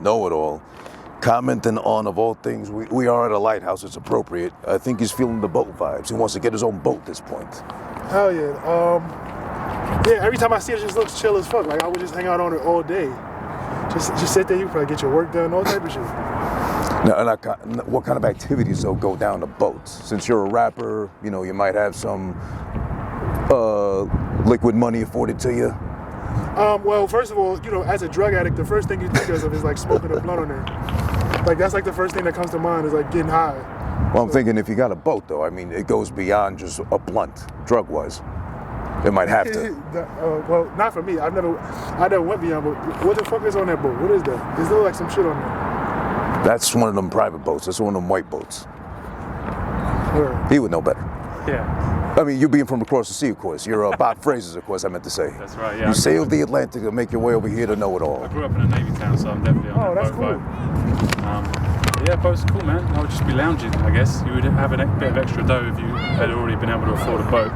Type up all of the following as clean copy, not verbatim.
KnowItAll, commenting on, of all things, we are at a lighthouse, it's appropriate. I think he's feeling the boat vibes. He wants to get his own boat at this point. Hell yeah. Yeah, every time I see it, it just looks chill as fuck. Like I would just hang out on it all day. Just sit there, you probably get your work done, all type of shit. Now, what kind of activities though go down the boat? Since you're a rapper, you know, you might have some liquid money afforded to you. Well, first of all, you know, as a drug addict, the first thing you think of is like smoking a blunt on there. Like that's like the first thing that comes to mind is like getting high. Well, I'm thinking if you got a boat though, I mean, it goes beyond just a blunt, drug-wise. It might have to. Well, not for me. I never went beyond. But what the fuck is on that boat? What is that? There's still like some shit on there. That's one of them private boats. That's one of them white boats. Where? He would know better. Yeah. I mean, you being from across the sea, of course. You're Bop Phrases, of course, I meant to say. That's right, yeah. You sailed the Atlantic to make your way over here to KnowItAll. I grew up in a Navy town, so I'm definitely on that boat vibe. Yeah, boats are cool, man. I would just be lounging, I guess. You would have a bit of extra dough if you had already been able to afford a boat.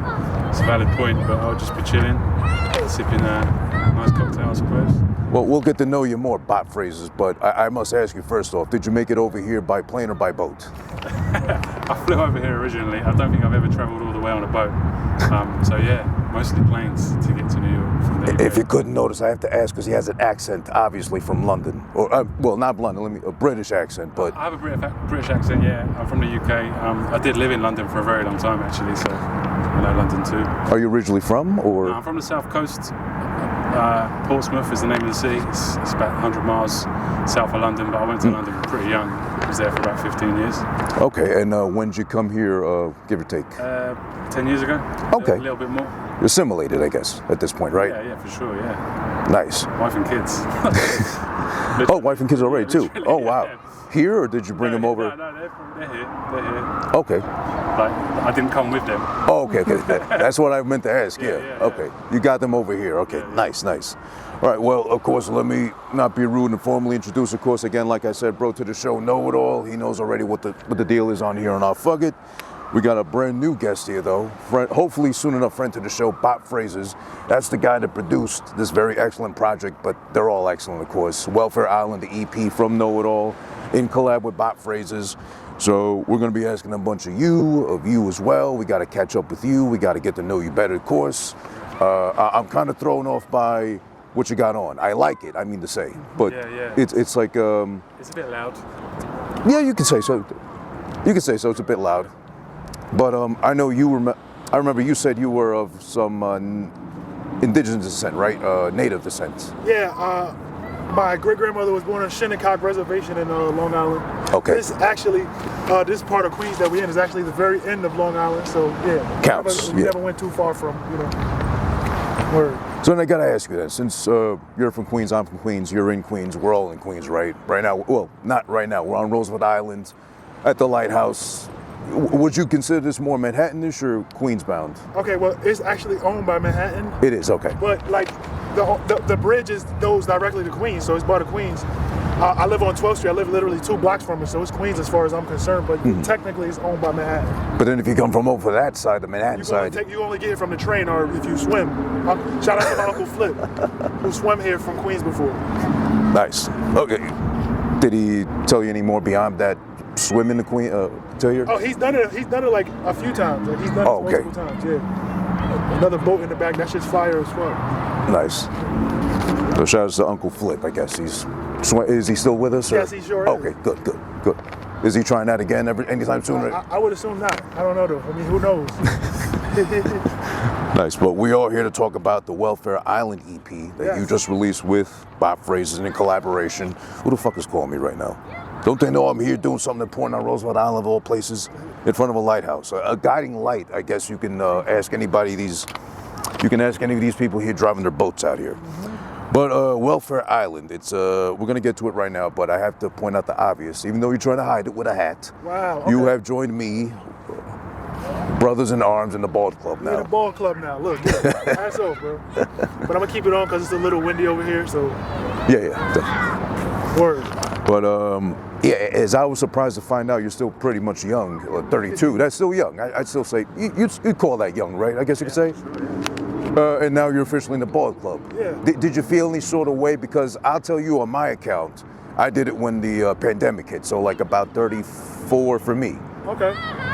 It's a valid point, but I would just be chilling, sipping a nice cocktail, I suppose. Well, we'll get to know you more, Bop Phrases, but I must ask you first off, did you make it over here by plane or by boat? I flew over here originally. I don't think I've ever travelled all the way on a boat. So yeah, mostly planes to get to New York from the UK. If you couldn't notice, I have to ask because he has an accent, obviously from London, or well, not London. A British accent, but I have a British accent. Yeah, I'm from the UK. I did live in London for a very long time, actually, so I know London too. Are you originally from, or? No, I'm from the south coast. Portsmouth is the name of the sea. It's about 100 miles south of London, but I went to London pretty young. I was there for about 15 years. Okay, and when did you come here, give or take? 10 years ago. Okay. A little bit more. You're assimilated, I guess, at this point, right? Yeah, for sure, yeah. Nice. Wife and kids. Oh, wife and kids already, too? Oh, wow. Yeah. Here, or did you bring them over? No, they're here. Okay. Like, I didn't come with them. Oh, okay. That's what I meant to ask, yeah. Okay. You got them over here. Okay, nice. All right, well, of course, let me not be rude and formally introduce, of course, again, like I said, bro to the show, KnowItAll. He knows already what the deal is on here on AhhFuGGiT. We got a brand new guest here, though. Hopefully soon enough, friend to the show, Bop Phrases. That's the guy that produced this very excellent project, but they're all excellent, of course. Welfare Island, the EP from KnowItAll, in collab with Bop Phrases. So we're going to be asking a bunch of you as well. We got to catch up with you. We got to get to know you better, of course. I'm kind of thrown off by what you got on. I like it, I mean to say, but it's like... it's a bit loud. Yeah, you can say so. You can say so, it's a bit loud. But I know I remember you said you were of some indigenous descent, right? Native descent. Yeah, my great-grandmother was born on Shinnecock Reservation in Long Island. Okay. This actually, this part of Queens that we're in is actually the very end of Long Island, so yeah. Counts, we never went too far from, you know, word. So then I gotta ask you then, since you're from Queens, I'm from Queens, you're in Queens, we're all in Queens, right? Right now, well, not right now, we're on Roosevelt Island at the lighthouse. Would you consider this more Manhattanish or Queens bound? Okay, well, it's actually owned by Manhattan. It is, okay. But like, the bridge goes directly to Queens, so it's part of Queens. I live on 12th Street, I live literally 2 blocks from it, so it's Queens as far as I'm concerned, but technically it's owned by Manhattan. But then if you come from over that side, the Manhattan side... You only get it from the train or if you swim. Shout out to my Uncle Flip, who swam here from Queens before. Nice. Okay. Did he tell you any more beyond that? Swim in the Queen, tell you? Oh, he's done it like a few times. Like, he's done it multiple times, yeah. Another boat in the back, that shit's fire as fuck. Nice. So shout out to Uncle Flip, I guess. Is he still with us? Or? Yes, he sure is. Okay, good. Is he trying that again anytime soon? I would assume not. I don't know though. I mean, who knows? Nice, but we are here to talk about the Welfare Island EP that you just released with Bop Phrases in collaboration. Who the fuck is calling me right now? Don't they know I'm here doing something important on Roosevelt Island of all places? In front of a lighthouse. A guiding light, I guess you can ask anybody you can ask any of these people here driving their boats out here. But Welfare Island, it's we're gonna get to it right now, but I have to point out the obvious. Even though you're trying to hide it with a hat, wow, okay. You have joined me, brothers in arms, in the ball club now. We're in the ball club now. Look, hats off, bro. But I'm gonna keep it on because it's a little windy over here, so. Yeah. Word. But yeah, as I was surprised to find out, you're still pretty much young, 32. That's still young. I'd still say you'd call that young, right? I guess you could say. Sure. And now you're officially in the ball club. Yeah. Did you feel any sort of way? Because I'll tell you on my account, I did it when the pandemic hit, so like about 34 for me. Okay.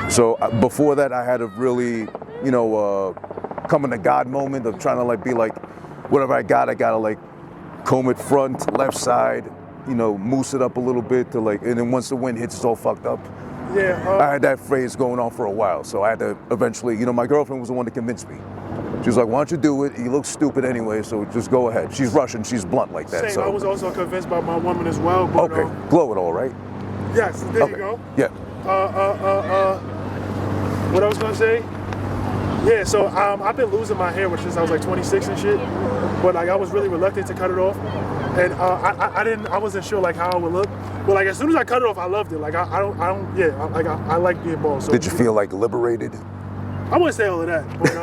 So before that, I had a really, you know, coming to God moment of trying to like be like, whatever I gotta like comb it front, left side, you know, moose it up a little bit to like, and then once the wind hits, it's all fucked up. Yeah. I had that phrase going on for a while, so I had to eventually, you know, my girlfriend was the one to convince me. She was like, why don't you do it? You look stupid anyway, so just go ahead. She's Russian, she's blunt like that. Same, so. I was also convinced by my woman as well. But, Okay, glow it all, right? Yes, there Okay. you go. Yeah. What I was gonna say? Yeah, so I've been losing my hair since I was like 26 and shit. But like I was really reluctant to cut it off, and I wasn't sure like how it would look. But like as soon as I cut it off, I loved it. Like I like being bald. So Did you feel like liberated? I wouldn't say all of that, but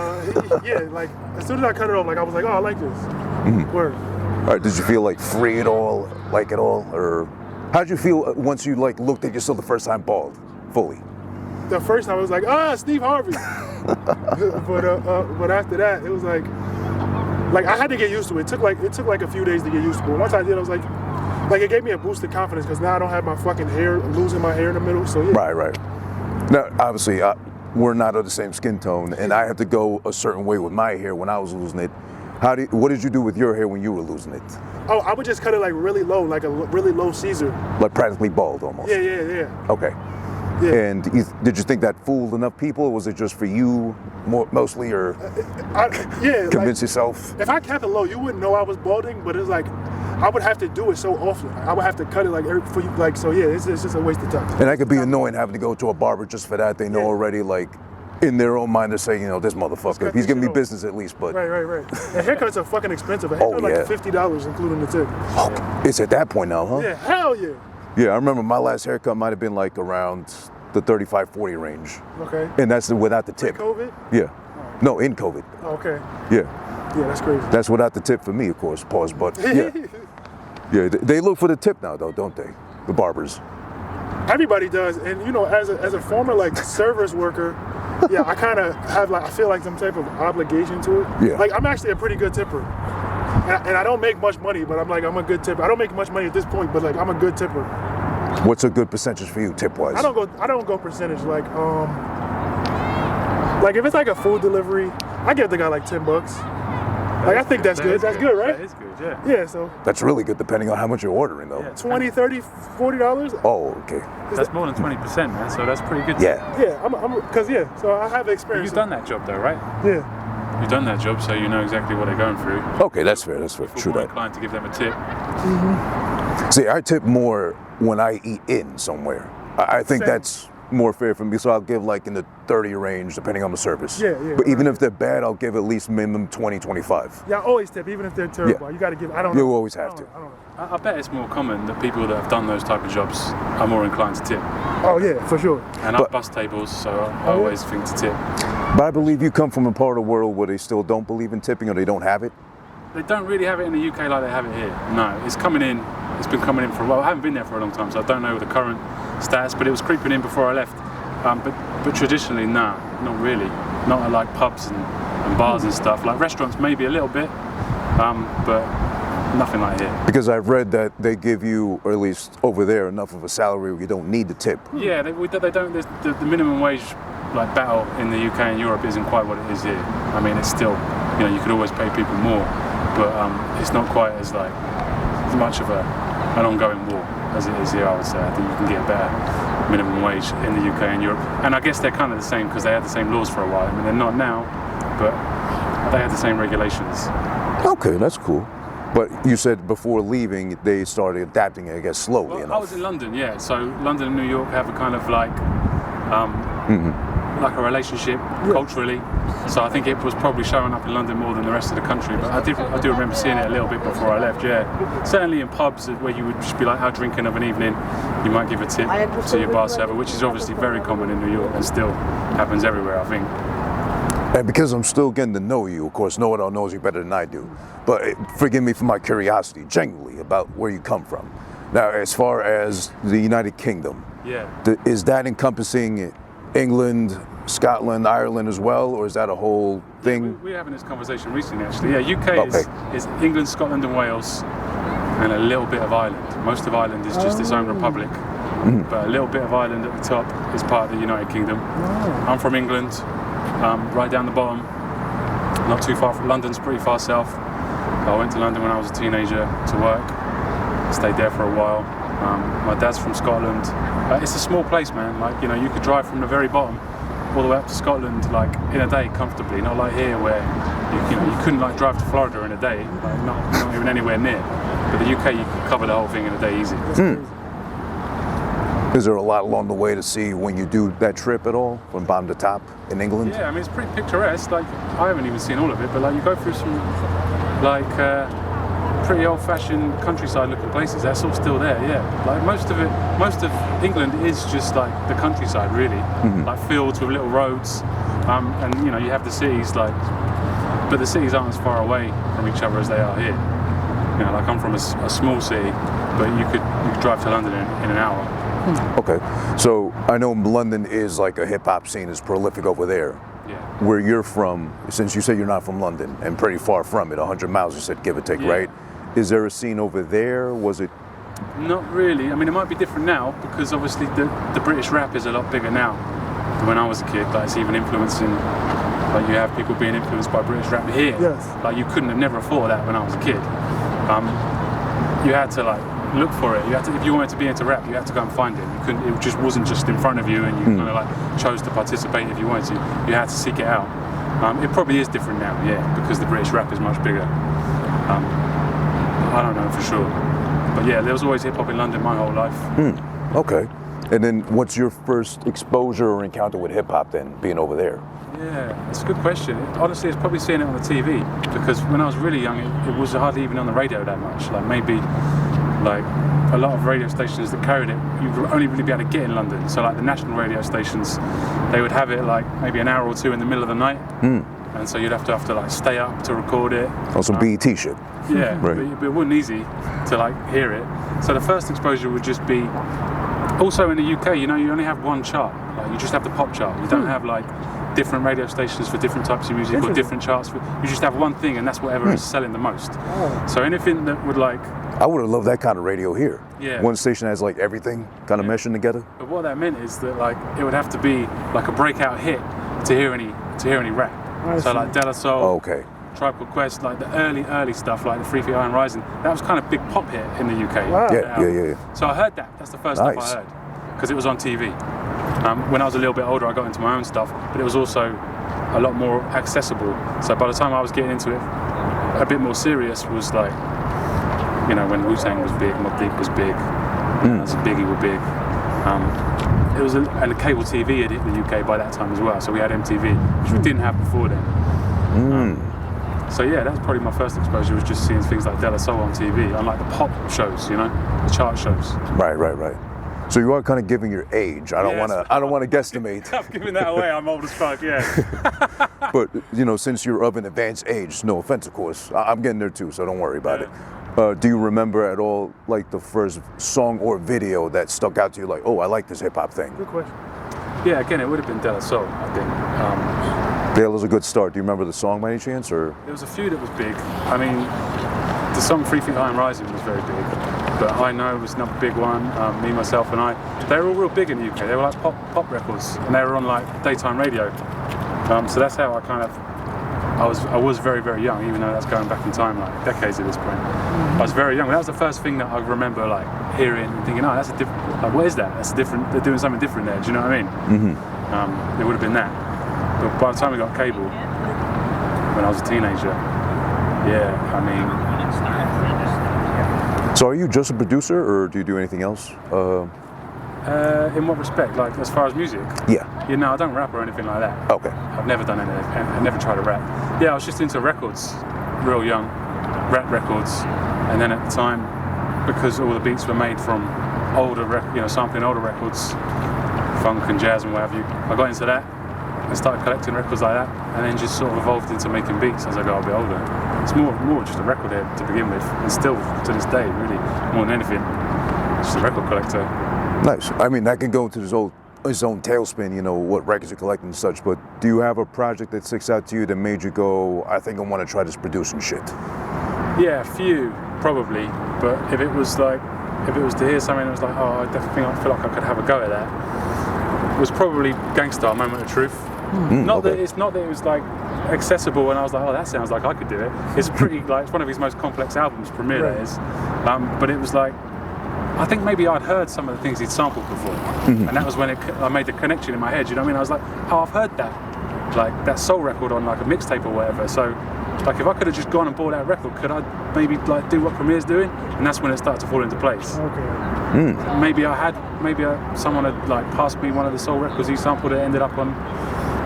yeah, like as soon as I cut it off, like I was like, oh, I like this. Word. All right, did you feel like free at all, like it all, or how did you feel once you like looked at yourself the first time bald, fully? The first time I was like, Steve Harvey. but after that, it was like I had to get used to it. It took like a few days to get used to it. But once I did, I was like it gave me a boost of confidence because now I don't have my fucking hair, losing my hair in the middle. So yeah. Right. Now, obviously, we're not of the same skin tone, and I have to go a certain way with my hair when I was losing it. What did you do with your hair when you were losing it? Oh, I would just cut it like really low, like a really low Caesar. Like practically bald almost? Yeah. Okay. Yeah. And did you think that fooled enough people, or was it just for you mostly, or convince yourself? If I kept it low, you wouldn't know I was balding, but it's like, I would have to do it so often. I would have to cut it so yeah, it's just a waste of time. And that could be annoying having to go to a barber just for that. They know already, like, in their own mind, they're saying, you know, this motherfucker, he's giving me business at least, but. Right. And haircuts are fucking expensive. A haircut like $50, including the tip. Oh, it's at that point now, huh? Yeah, hell yeah. Yeah, I remember my last haircut might have been like around the 35, 40 range. Okay. And that's without the tip. COVID? Yeah. No, in COVID. Okay. Yeah. Yeah, that's crazy. That's without the tip for me, of course, pause, but yeah. Yeah, they look for the tip now though, don't they? The barbers. Everybody does, and you know, as a former like service worker, yeah, I kind of have I feel like some type of obligation to it. Yeah. Like I'm actually a pretty good tipper, and I don't make much money, but I'm a good tipper. I don't make much money at this point, but like I'm a good tipper. What's a good percentage for you, tip-wise? I don't go percentage. Like if it's like a food delivery, I give the guy like $10. Like I think that's good. That's good, right? That is good, yeah. Yeah, so. That's really good depending on how much you're ordering though. Yeah. $20, $30, $40. Oh, okay. That's more than 20%, man. So that's pretty good. Yeah. Yeah, so I have experience. You've done that job though, right? Yeah. You've done that job, so you know exactly what they're going through. Okay, that's fair. True More that. inclined to give them a tip. See, I tip more when I eat in somewhere. I think Same. that's more fair for me, so I'll give like in the 30 range depending on the service. Yeah. But even if they're bad, I'll give at least minimum 20, 25. Yeah, I always tip, even if they're terrible. Yeah. You gotta give, I don't know. You always have to. I don't know. I bet it's more common that people that have done those type of jobs are more inclined to tip. Oh yeah, for sure. And I bus tables, so I always think to tip. But I believe you come from a part of the world where they still don't believe in tipping or they don't have it. They don't really have it in the UK like they have it here. No, it's coming in. It's been coming in for a while. I haven't been there for a long time, so I don't know the current status, but it was creeping in before I left. But traditionally, nah, not really. Not at like pubs and bars and stuff. Like restaurants, maybe a little bit, but nothing like here. Because I've read that they give you, or at least over there, enough of a salary where you don't need the tip. Yeah, they don't. The minimum wage like battle in the UK and Europe isn't quite what it is here. I mean, it's still, you know, you could always pay people more, but it's not quite as like much of an ongoing war as it is here. I would say. I think you can get a better minimum wage in the UK and Europe, and I guess they're kind of the same because they had the same laws for a while. I mean, they're not now, but they had the same regulations. Okay, that's cool. But you said before leaving, they started adapting, I guess, slowly enough. I was in London, yeah. So London and New York have a kind of like like a relationship culturally. So I think it was probably showing up in London more than the rest of the country. But I do remember seeing it a little bit before I left, yeah. Certainly in pubs where you would just be like out drinking of an evening, you might give a tip to your bar server, which is obviously very common in New York and still happens everywhere, I think. And because I'm still getting to know you, of course, KnowItAll knows you better than I do. But forgive me for my curiosity, genuinely, about where you come from. Now, as far as the United Kingdom, is that encompassing England, Scotland, Ireland as well, or is that a whole thing? We're having this conversation recently, actually. Yeah, UK is England, Scotland, and Wales. and a little bit of Ireland. Most of Ireland is just its own republic, but a little bit of Ireland at the top is part of the United Kingdom. I'm from England, right down the bottom, not too far from London's pretty far south. I went to London when I was a teenager to work, stayed there for a while. My dad's from Scotland. It's a small place, man. Like, you know, you could drive from the very bottom all the way up to Scotland like in a day comfortably, not like here where you know you couldn't like drive to Florida in a day, like not even anywhere near. But the UK, you could cover the whole thing in a day easy. Is there a lot along the way to see when you do that trip at all, from bottom to top in England? Yeah, I mean it's pretty picturesque. Like I haven't even seen all of it, but like you go through some like pretty old-fashioned countryside-looking places. That's all still there. Yeah, like most of England is just like the countryside, really, like fields with little roads, and you know you have the cities like, but the cities aren't as far away from each other as they are here. You know, like I'm from a small city, but you could drive to London in an hour. Okay, so I know London is like a hip-hop scene is prolific over there. Yeah. Where you're from, since you said you're not from London and pretty far from it, 100 miles you said, give or take, right? Is there a scene over there? Was it? Not really. I mean, it might be different now because obviously the British rap is a lot bigger now than when I was a kid. Like it's even influencing, like you have people being influenced by British rap here. Yes. Like you couldn't have never thought of that when I was a kid. You had to like look for it. You had to, if you wanted to be into rap, you had to go and find it. You couldn't. It just wasn't just in front of you, and you kind of like chose to participate if you wanted to. You had to seek it out. It probably is different now, yeah, because the British rap is much bigger. I don't know for sure, but yeah, there was always hip hop in London my whole life. Okay, and then what's your first exposure or encounter with hip hop then, being over there? Yeah, that's a good question. Honestly, it's probably seeing it on the TV because when I was really young, it was hardly even on the radio that much. Like maybe, like a lot of radio stations that carried it, you would only really be able to get in London. So like the national radio stations, they would have it like maybe an hour or two in the middle of the night. And so you'd have to like stay up to record it. On some BET shit. Yeah, right. but it wasn't easy to like hear it. So the first exposure would just be, also in the UK, you know, you only have one chart. Like you just have the pop chart. You don't have like different radio stations for different types of music or different charts. You just have one thing and that's whatever is selling the most. So anything that would like... I would have loved that kind of radio here. Yeah. One station has like everything kind of meshing together. But what that meant is that like it would have to be like a breakout hit to hear any rap. So like De La Soul, Tribe Called Quest, like the early stuff, like the 3 Feet High and Rising. That was kind of big pop hit in the UK. Wow. Yeah. So I heard that. That's the first stuff I heard because it was on TV. When I was a little bit older, I got into my own stuff, but it was also a lot more accessible. So by the time I was getting into it, a bit more serious was like, you know, when Wu-Tang was big, Mobb Deep was big, Biggie were big. It was and the cable TV had hit the UK by that time as well, so we had MTV, which we didn't have before then. So yeah, that was probably my first exposure, was just seeing things like De La Soul on TV, unlike the pop shows, you know, the chart shows. Right. So you are kind of giving your age. I don't want to guesstimate. I'm giving that away. I'm old as fuck, yeah. But you know, since you're of an advanced age, no offense, of course, I'm getting there too, so don't worry about it. Do you remember at all, like the first song or video that stuck out to you, like, oh, I like this hip hop thing? Good question. Yeah, again, it would have been De La Soul, I think. That was a good start. Do you remember the song by any chance, or? There was a few that was big. I mean, the song 3 Feet High and Rising was very big, but I Know was another big one. Me, Myself and I. They were all real big in the UK. They were like pop records, and they were on like daytime radio. So that's how I kind of. I was very, very young, even though that's going back in time, like decades at this point. I was very young. That was the first thing that I remember like hearing and thinking, oh, that's a different, like what is that? That's different, they're doing something different there, do you know what I mean? It would have been that. But by the time we got cable, when I was a teenager, yeah, I mean. So are you just a producer, or do you do anything else? In what respect? Like as far as music? Yeah. You know, I don't rap or anything like that. Okay. I've never done anything. I've never tried to rap. Yeah, I was just into records, real young, rap records, and then at the time, because all the beats were made from older, sampling older records, funk and jazz and what have you, I got into that. I started collecting records like that, and then just sort of evolved into making beats as I got a bit older. It's more just a record head to begin with, and still to this day, really, more than anything, just a record collector. Nice. I mean, that can go into his own tailspin, you know, what records you're collecting and such, but do you have a project that sticks out to you that made you go, I think I want to try this producing shit? Yeah, a few. probably. But if it was to hear something that was like, oh, I definitely feel like I could have a go at that, it was probably Gangstar, Moment of Truth. Not that it was like accessible and I was like, oh, that sounds like I could do it. It's pretty like, it's one of his most complex albums, Premiere that is. But it was like, I think maybe I'd heard some of the things he'd sampled before, and that was when I made the connection in my head. You know what I mean? I was like, oh, I've heard that, like that soul record on like a mixtape or whatever. So, like, if I could have just gone and bought that record, could I maybe like do what Premiere's doing? And that's when it started to fall into place. Maybe someone had like passed me one of the soul records he sampled. It ended up on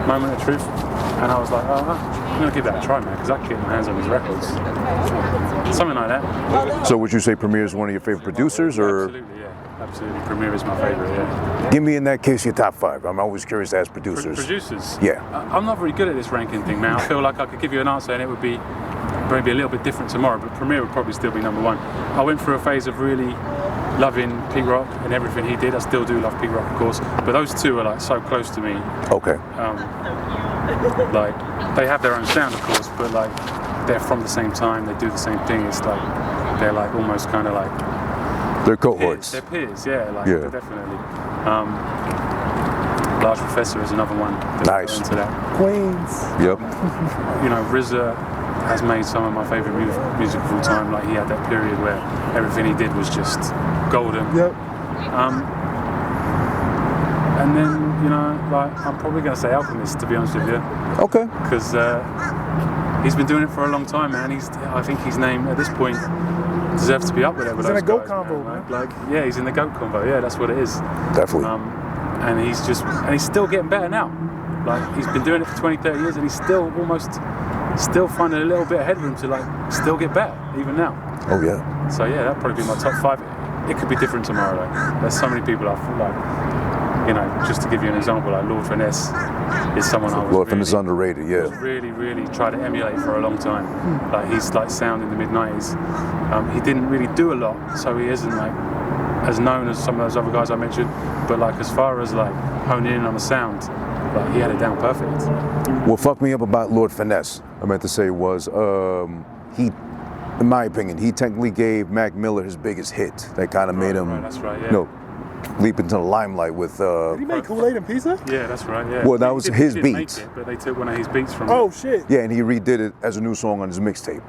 Moment of Truth, and I was like, oh, I'm gonna give that a try, man, because I can get my hands on these records. Something like that. So would you say Premier is one of your favorite producers, or? Absolutely, yeah. Absolutely, Premier is my favorite, yeah. Give me in that case your top 5. I'm always curious to ask producers. Producers? Yeah. I'm not very good at this ranking thing, man. I feel like I could give you an answer and it would be maybe a little bit different tomorrow, but Premier would probably still be number 1. I went through a phase of really loving Pete Rock and everything he did. I still do love Pete Rock, of course, but those two are like so close to me. Okay. Like, they have their own sound, of course, but like, they're from the same time, they do the same thing. It's like, they're like almost kind of like, they're cohorts. They're peers, yeah, like, definitely. Large Professor is another one. Nice. Queens. Yep. You know, RZA has made some of my favorite music of all time. Like, he had that period where everything he did was just golden. Yep. And then, you know, like, I'm probably going to say Alchemist, to be honest with you. Okay. Because he's been doing it for a long time, man. I think his name at this point deserves to be up there with those guys. He's in the GOAT combo, man. Like, yeah, he's in the GOAT combo. Yeah, that's what it is. Definitely. And he's still getting better now. Like, he's been doing it for 20, 30 years, and he's still finding a little bit of headroom to like still get better, even now. Oh yeah. So yeah, that'd probably be my top 5. It could be different tomorrow, though. There's so many people I feel like, you know, just to give you an example, like Lord Finesse is someone I was Lord Finesse is underrated, yeah. Really tried to emulate for a long time. Like, his like sound in the mid-90s. He didn't really do a lot, so he isn't like as known as some of those other guys I mentioned. But like, as far as like honing in on the sound, like, he had it down perfect. What fucked me up about Lord Finesse, I meant to say, was he, in my opinion, he technically gave Mac Miller his biggest hit. That kind of made him, right, that's right, yeah. You know, leap into the limelight with. Did he make Kool-Aid and Pizza? Yeah, that's right. Yeah. Well, that was his beat. Make it, but they took one of his beats from. Oh shit. Yeah, and he redid it as a new song on his mixtape,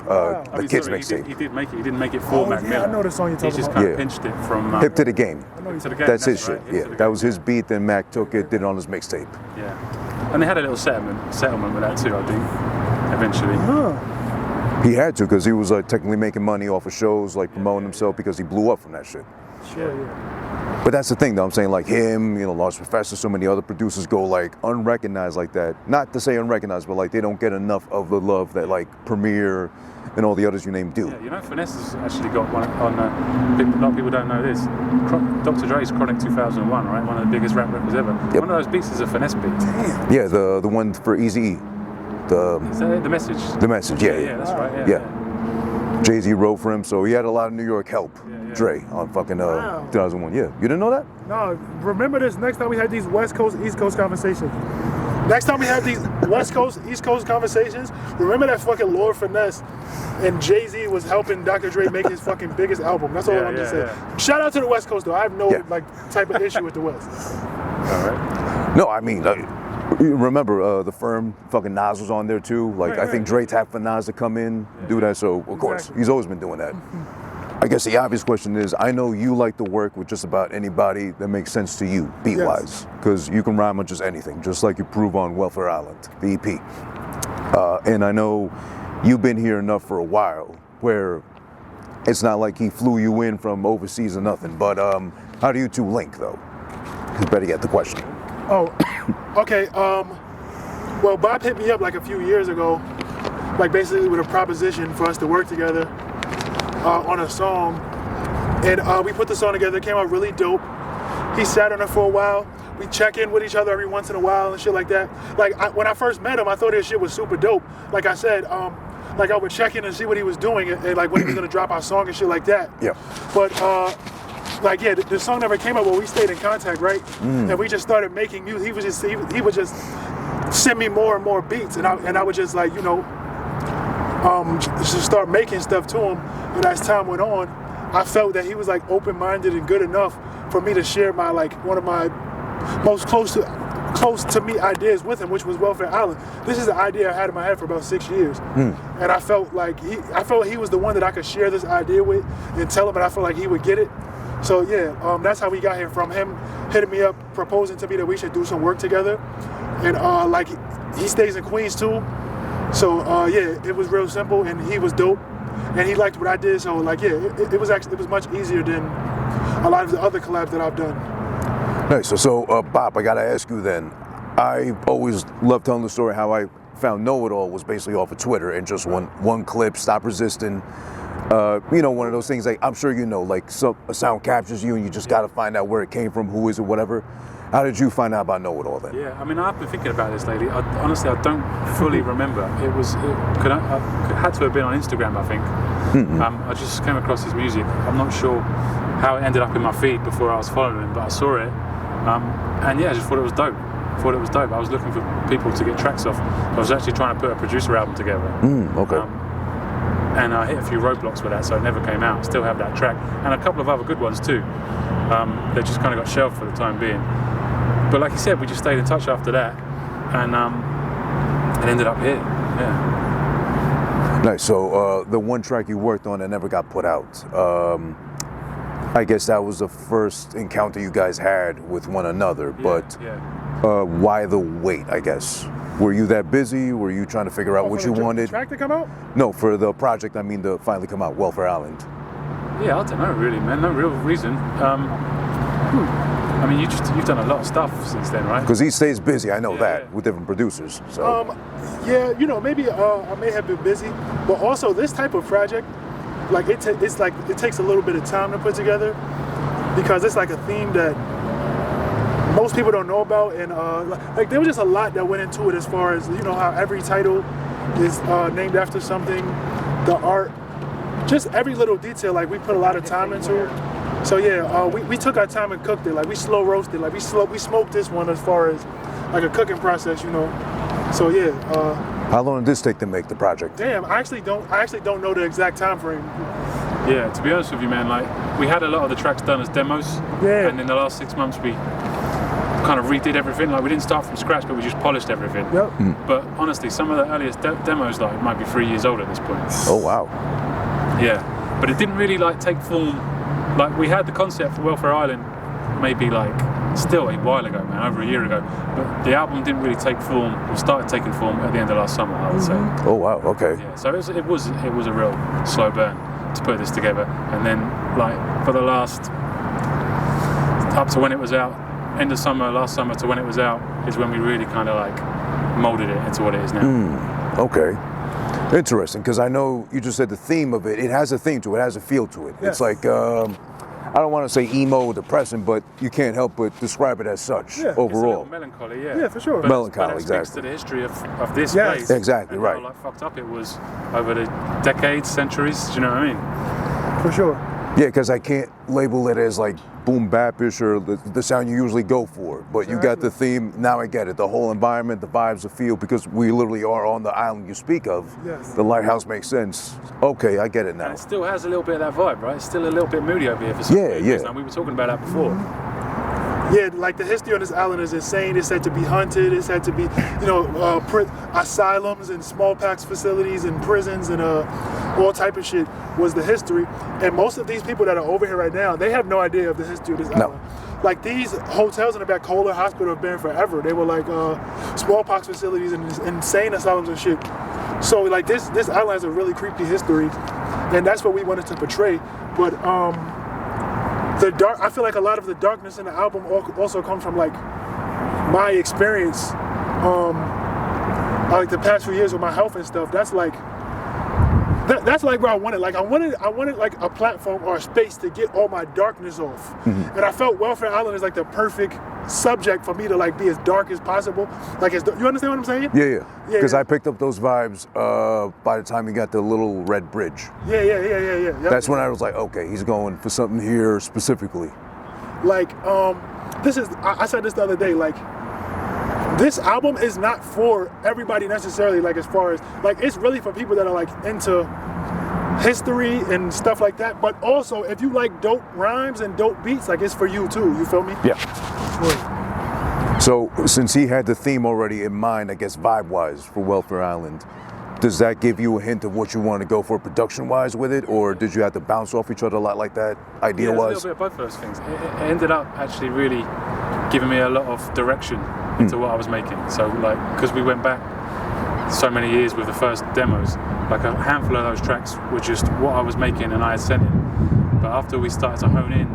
the kids mixtape. He did make it. He didn't make it for Mac Miller. I know the song you're talking about. He just about. kind of pinched it from. Hip to the Game. Hip to the Game. That's his right. shit. Yeah, that was his beat. Then Mac took it, did it on his mixtape. Yeah, and they had a little settlement with that too, I think. Eventually. He had to, because he was technically making money off of shows, like promoting himself, because he blew up from that shit. Sure, yeah. But that's the thing, though. I'm saying, like him, you know, Large Professor, so many other producers go like unrecognized like that. Not to say unrecognized, but like they don't get enough of the love that like Premier and all the others you named do. Yeah, you know, Finesse has actually got one on. A lot of people don't know this. Dr. Dre's Chronic 2001, right? One of the biggest rap records ever. Yep. One of those beats is a Finesse beat. Damn. Yeah, the one for Eazy-E. Is that it? The Message. The Message, yeah. Yeah, that's right. Yeah. Jay-Z wrote for him, so he had a lot of New York help. Dre on fucking 2001. Yeah, you didn't know that? No, remember this. Next time we had these West Coast, East Coast conversations. Next time we have these West Coast, East Coast conversations, remember that fucking Lord Finesse and Jay-Z was helping Dr. Dre make his fucking biggest album. That's all I'm just saying. Shout out to the West Coast, though. I have no like type of issue with the West. All right. No, I mean, you remember the Firm, fucking Nas was on there too. Like, I think Dre tapped for Nas to come in, do that. So, of course, he's always been doing that. I guess the obvious question is, I know you like to work with just about anybody that makes sense to you, beat-wise, because you can rhyme on just anything, just like you prove on Welfare Island, the EP. And I know you've been here enough for a while, where it's not like he flew you in from overseas or nothing, but how do you two link, though? You better get the question. Oh, okay. Well, Bob hit me up like a few years ago, like basically with a proposition for us to work together on a song, and we put the song together. It came out really dope. He sat on it for a while. We check in with each other every once in a while and shit like that. Like, when I first met him, I thought his shit was super dope. Like I said, like I would check in and see what he was doing, and like when he was gonna drop our song and shit like that. Yeah. But like, yeah, the song never came out, but we stayed in contact, right? And we just started making music. He would just send me more and more beats, and I would just, like, you know, to start making stuff to him. And as time went on, I felt that he was like open-minded and good enough for me to share my one of my most close to me ideas with him, which was Welfare Island. This is an idea I had in my head for about 6 years, and I felt like he was the one that I could share this idea with and tell him, and I felt like he would get it. So yeah, that's how we got here, from him hitting me up, proposing to me that we should do some work together, and like he stays in Queens too. So yeah, it was real simple, and he was dope, and he liked what I did. So like yeah, it was much easier than a lot of the other collabs that I've done. Nice. So Bop, I gotta ask you then. I always love telling the story how I found KnowItAll was basically off of Twitter, and just one clip, Stop Resisting. You know, one of those things, like I'm sure you know, like a sound captures you and you just got to find out where it came from, who is it, whatever. How did you find out about KnowItAll then? Yeah, I mean, I've been thinking about this lately. Honestly, I don't fully remember. It had to have been on Instagram, I think. I just came across his music. I'm not sure how it ended up in my feed before I was following him, but I saw it. And yeah, I just thought it was dope. I was looking for people to get tracks off. I was actually trying to put a producer album together. Okay. And I hit a few roadblocks with that, so it never came out. Still have that track, and a couple of other good ones too. They just kind of got shelved for the time being. But like you said, we just stayed in touch after that, and it ended up here. Yeah. Nice. So the one track you worked on that never got put out. I guess that was the first encounter you guys had with one another. But why the wait? I guess. Were you that busy? Were you trying to figure out what you wanted? The track to come out? No, for the project, I mean, to finally come out, Welfare Island. Yeah, I don't know really, man. No real reason. I mean, you've done a lot of stuff since then, right? Because he stays busy, I know that, with different producers. So. Yeah, you know, maybe I may have been busy, but also this type of project, like it takes a little bit of time to put together, because it's like a theme that most people don't know about, and like there was just a lot that went into it, as far as, you know, how every title is named after something, the art, just every little detail. Like we put a lot of time into it. So yeah, we took our time and cooked it. Like we slow roasted. Like we smoked this one, as far as like a cooking process, you know. So yeah. How long did this take to make the project? Damn, I actually don't know the exact time frame. Yeah, to be honest with you, man, like we had a lot of the tracks done as demos. Yeah. And in the last 6 months we kind of redid everything. Like we didn't start from scratch, but we just polished everything. Yep. But honestly, some of the earliest demos like might be 3 years old at this point. Oh wow. Yeah, but it didn't really like take form. Like we had the concept for Welfare Island maybe like still a while ago, man, over a year ago. But the album didn't really take form, or started taking form at the end of last summer, I would say. Oh wow, okay. Yeah, so it was a real slow burn to put this together, and then like for the last up to when it was out, end of summer, last summer to when it was out, is when we really kind of like molded it into what it is now. Okay. Interesting, because I know you just said the theme of it. It has a theme to it. It has a feel to it. Yes. It's like, I don't want to say emo or depressing, but you can't help but describe it as such overall. It's a little melancholy, yeah. Yeah, for sure. Melancholy, but it exactly. speaks to the history of this Yes. place. Exactly, and right. how like fucked up it was over the decades, centuries. Do you know what I mean? For sure. Yeah, because I can't label it as like boom bapish or the sound you usually go for. But you got the theme. Now I get it. The whole environment, the vibes, the feel, because we literally are on the island you speak of. Yes. The lighthouse makes sense. Okay, I get it now. And it still has a little bit of that vibe, right? It's still a little bit moody over here for some reason. And we were talking about that before. Yeah, like the history on this island is insane. It's said to be haunted. It's said to be, you know, asylums and smallpox facilities and prisons and all type of shit was the history. And most of these people that are over here right now, they have no idea of the history of this island. Like these hotels in the back, Kohler Hospital, have been forever. They were like smallpox facilities and insane asylums and shit. So like this island has a really creepy history, and that's what we wanted to portray. But I feel like a lot of the darkness in the album also comes from like my experience, like the past few years with my health and stuff. That's like where I wanted. Like I wanted like a platform or a space to get all my darkness off. And I felt Welfare Island is like the perfect subject for me to like be as dark as possible. Like you understand what I'm saying? Yeah. Because I picked up those vibes by the time you got the little red bridge. Yeah. Yep. That's when I was like, okay, he's going for something here specifically. Like I said this the other day, like this album is not for everybody necessarily, like as far as, like it's really for people that are like into history and stuff like that, but also if you like dope rhymes and dope beats, like it's for you too, you feel me? Yeah. So since he had the theme already in mind, I guess vibe-wise for Welfare Island, does that give you a hint of what you want to go for production-wise with it, or did you have to bounce off each other a lot like that, idea-wise? Yeah, a little bit of both of those things. It ended up actually really giving me a lot of direction into what I was making. So like, because we went back so many years with the first demos, like a handful of those tracks were just what I was making and I had sent it. But after we started to hone in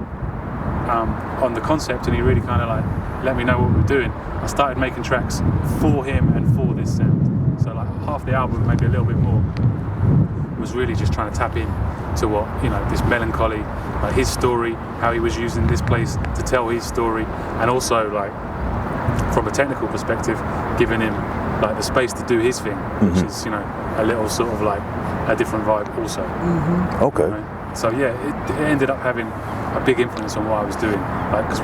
on the concept and he really kind of like let me know what we were doing, I started making tracks for him and for this sound. So like half the album, maybe a little bit more, was really just trying to tap in to what, you know, this melancholy, like his story, how he was using this place to tell his story, and also like from a technical perspective, giving him like the space to do his thing, which is, you know, a little sort of like a different vibe also. Okay. You know? So yeah, it ended up having a big influence on what I was doing, like because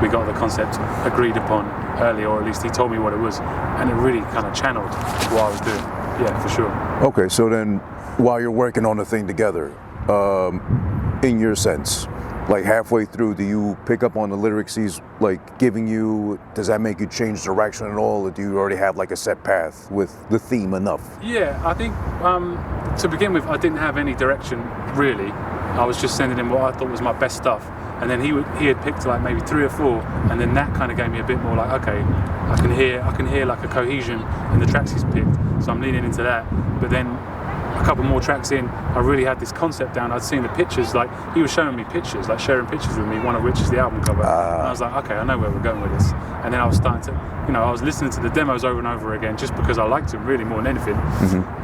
we got the concept agreed upon early, or at least he told me what it was, and it really kind of channeled what I was doing. Yeah, for sure. Okay, so then while you're working on the thing together, in your sense, like halfway through, do you pick up on the lyrics he's like giving you? Does that make you change direction at all, or do you already have like a set path with the theme enough? Yeah, I think to begin with, I didn't have any direction really. I was just sending him what I thought was my best stuff, and then he had picked like maybe 3 or 4, and then that kind of gave me a bit more like, okay, I can hear like a cohesion in the tracks he's picked, so I'm leaning into that. But then a couple more tracks in, I really had this concept down. I'd seen the pictures, like he was showing me pictures, like sharing pictures with me, one of which is the album cover. And I was like, okay, I know where we're going with this. And then I was starting to, you know, I was listening to the demos over and over again just because I liked them really more than anything.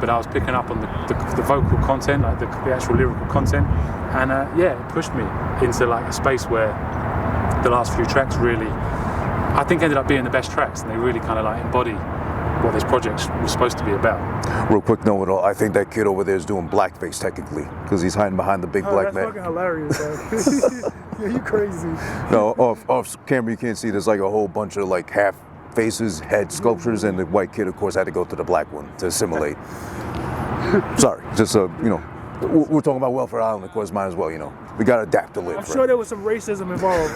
But I was picking up on the vocal content, like the actual lyrical content. And yeah, it pushed me into like a space where the last few tracks really, I think, ended up being the best tracks, and they really kind of like embody what this project was supposed to be about. Real quick, KNOWITALL, I think that kid over there is doing blackface technically, because he's hiding behind the big black man. That's fucking hilarious, bro. Yeah, you crazy. No, off camera you can't see, there's like a whole bunch of like half faces, head sculptures, and the white kid, of course, had to go to the black one to assimilate. Sorry, just you know, we're talking about Welfare Island, of course, might as well, you know. We gotta adapt to live. I'm sure there was some racism involved.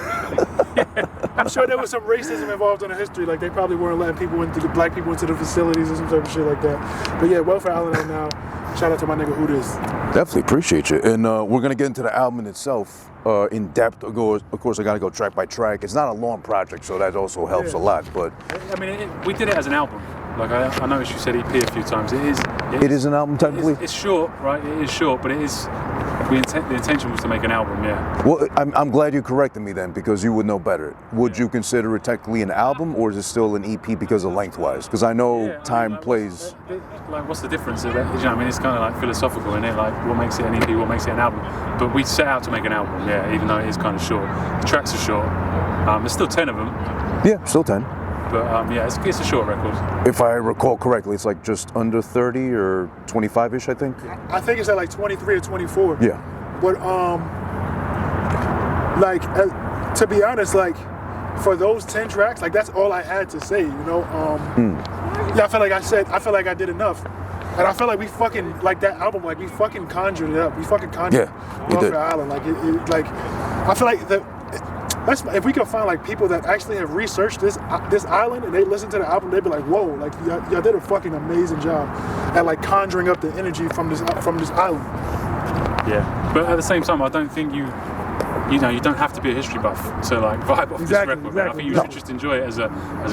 I'm sure there was some racism involved in the history. Like they probably weren't letting black people into the facilities or some type of shit like that. But yeah, Welfare Island right now. Shout out to my nigga Who This. Definitely appreciate you. And we're gonna get into the album itself in depth. Of course, I gotta go track by track. It's not a long project, so that also helps a lot. But I mean, we did it as an album. Like I noticed you said EP a few times. It is an album technically. It's short, right? It is short, but it is. The intention was to make an album, yeah. Well, I'm glad you corrected me then, because you would know better. Would you consider it technically an album, or is it still an EP because of lengthwise? Because I know time plays. What's the difference? You know, I mean, it's kind of like philosophical, isn't it? Like, what makes it an EP? What makes it an album? But we set out to make an album, yeah. Even though it is kind of short, the tracks are short. There's still 10 of them. Yeah, still 10. But yeah, it's a short record. If I recall correctly, it's like just under 30 or 25-ish, I think. I think it's at like 23 or 24. Yeah. But like to be honest, like for those 10 tracks, like that's all I had to say, you know. Yeah, I feel like I did enough. And I feel like we fucking, like that album, like we fucking conjured it up. We fucking conjured Welfare Island. Like like I feel like if we could find like people that actually have researched this island and they listen to the album, they'd be like, whoa, like y'all did a fucking amazing job at like conjuring up the energy from this island. Yeah, but at the same time, I don't think you don't have to be a history buff to like vibe off this record. Exactly. I think you should just enjoy it as a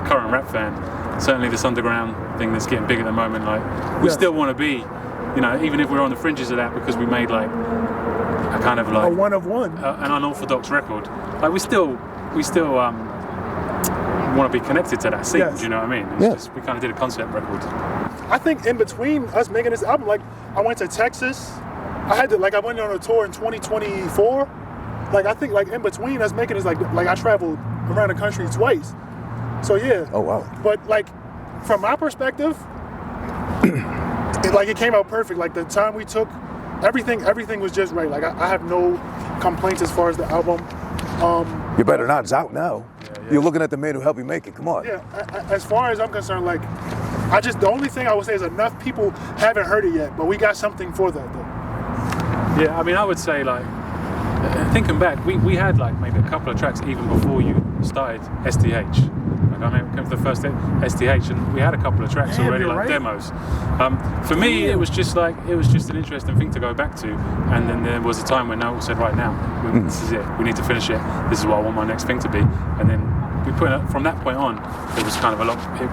current rap fan. Certainly this underground thing that's getting big at the moment, like we still want to be, you know, even if we're on the fringes of that because we made like a kind of like a one of one, an unorthodox record. Like we still want to be connected to that scene. Do you know what I mean? It's just, we kind of did a concept record. I think in between us making this album, like I went to Texas. I went on a tour in 2024. Like I think like in between us making this, like I traveled around the country twice. So yeah. Oh wow. But like from my perspective, it came out perfect. Like the time we took, everything was just right. Like I have no complaints as far as the album. You better not. It's out now. You're looking at the man who helped you make it. Come on. Yeah, as far as I'm concerned, like, the only thing I would say is enough people haven't heard it yet, but we got something for that, though. Yeah, I mean, I would say, like, thinking back, we had, like, maybe a couple of tracks even before you started SDH. Like, I remember coming to the first SDH, and we had a couple of tracks already, like, demos. For me, it was just an interesting thing to go back to, and then there was a time when Noel said, right now, this is it, we need to finish it, this is what I want my next thing to be, and then we put it, from that point on, it was kind of a lot, the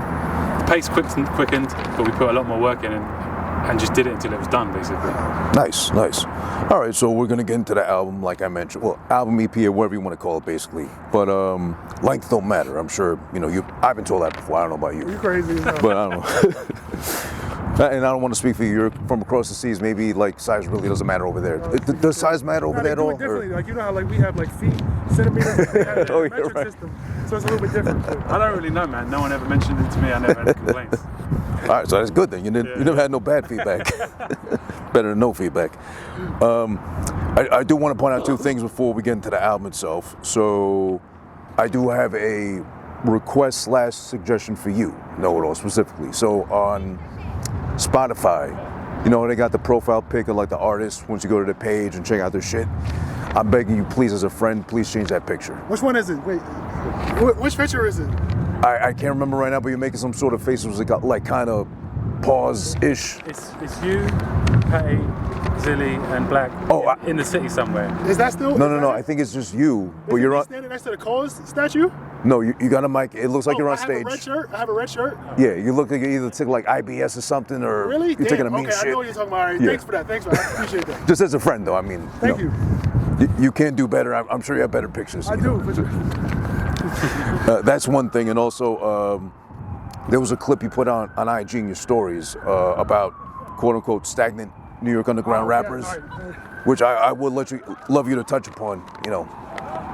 pace quickened, but we put a lot more work in and just did it until it was done, basically. Nice, nice. All right, so we're gonna get into the album, like I mentioned. Well, album, EP, or whatever you want to call it, basically. But length don't matter. I'm sure I've been told that before. I don't know about you. You crazy, but I don't know. And I don't want to speak for you. You're from across the seas. Maybe like size really doesn't matter over there. Does size matter over there at all? Differently. Like, you know how like we have like feet, centimeters. We have Oh, a metric right. system, so it's a little bit different. I don't really know, man. No one ever mentioned it to me. I never had complaints. All right, so that's good then. You never had no bad feedback. Better than no feedback. I do want to point out two things before we get into the album itself. So I do have a request / suggestion for you, KnowItAll specifically. So on Spotify, they got the profile pic of like the artist once you go to the page and check out their shit. I'm begging you, please, as a friend, please change that picture. Which one is it? Wait, which picture is it? I can't remember right now, but you're making some sort of faces that got like kind of pause-ish. It's you, Patty, Zilly, and Black in the city somewhere. Is that still? No. I think it's just you, but you're on. Standing next to the cause statue? No, you got a mic. It looks like you're on stage. I have a red shirt. Yeah, you look like you either took like IBS or something, or really? you're taking a mean shit. I know what you're talking about. All right, thanks for that. I appreciate that. Just as a friend, though. I mean, thank you. You can't do better. I'm sure you have better pictures. I do. That's one thing, and also there was a clip you put on IG in your stories about quote unquote stagnant New York underground rappers, which I would love you to touch upon.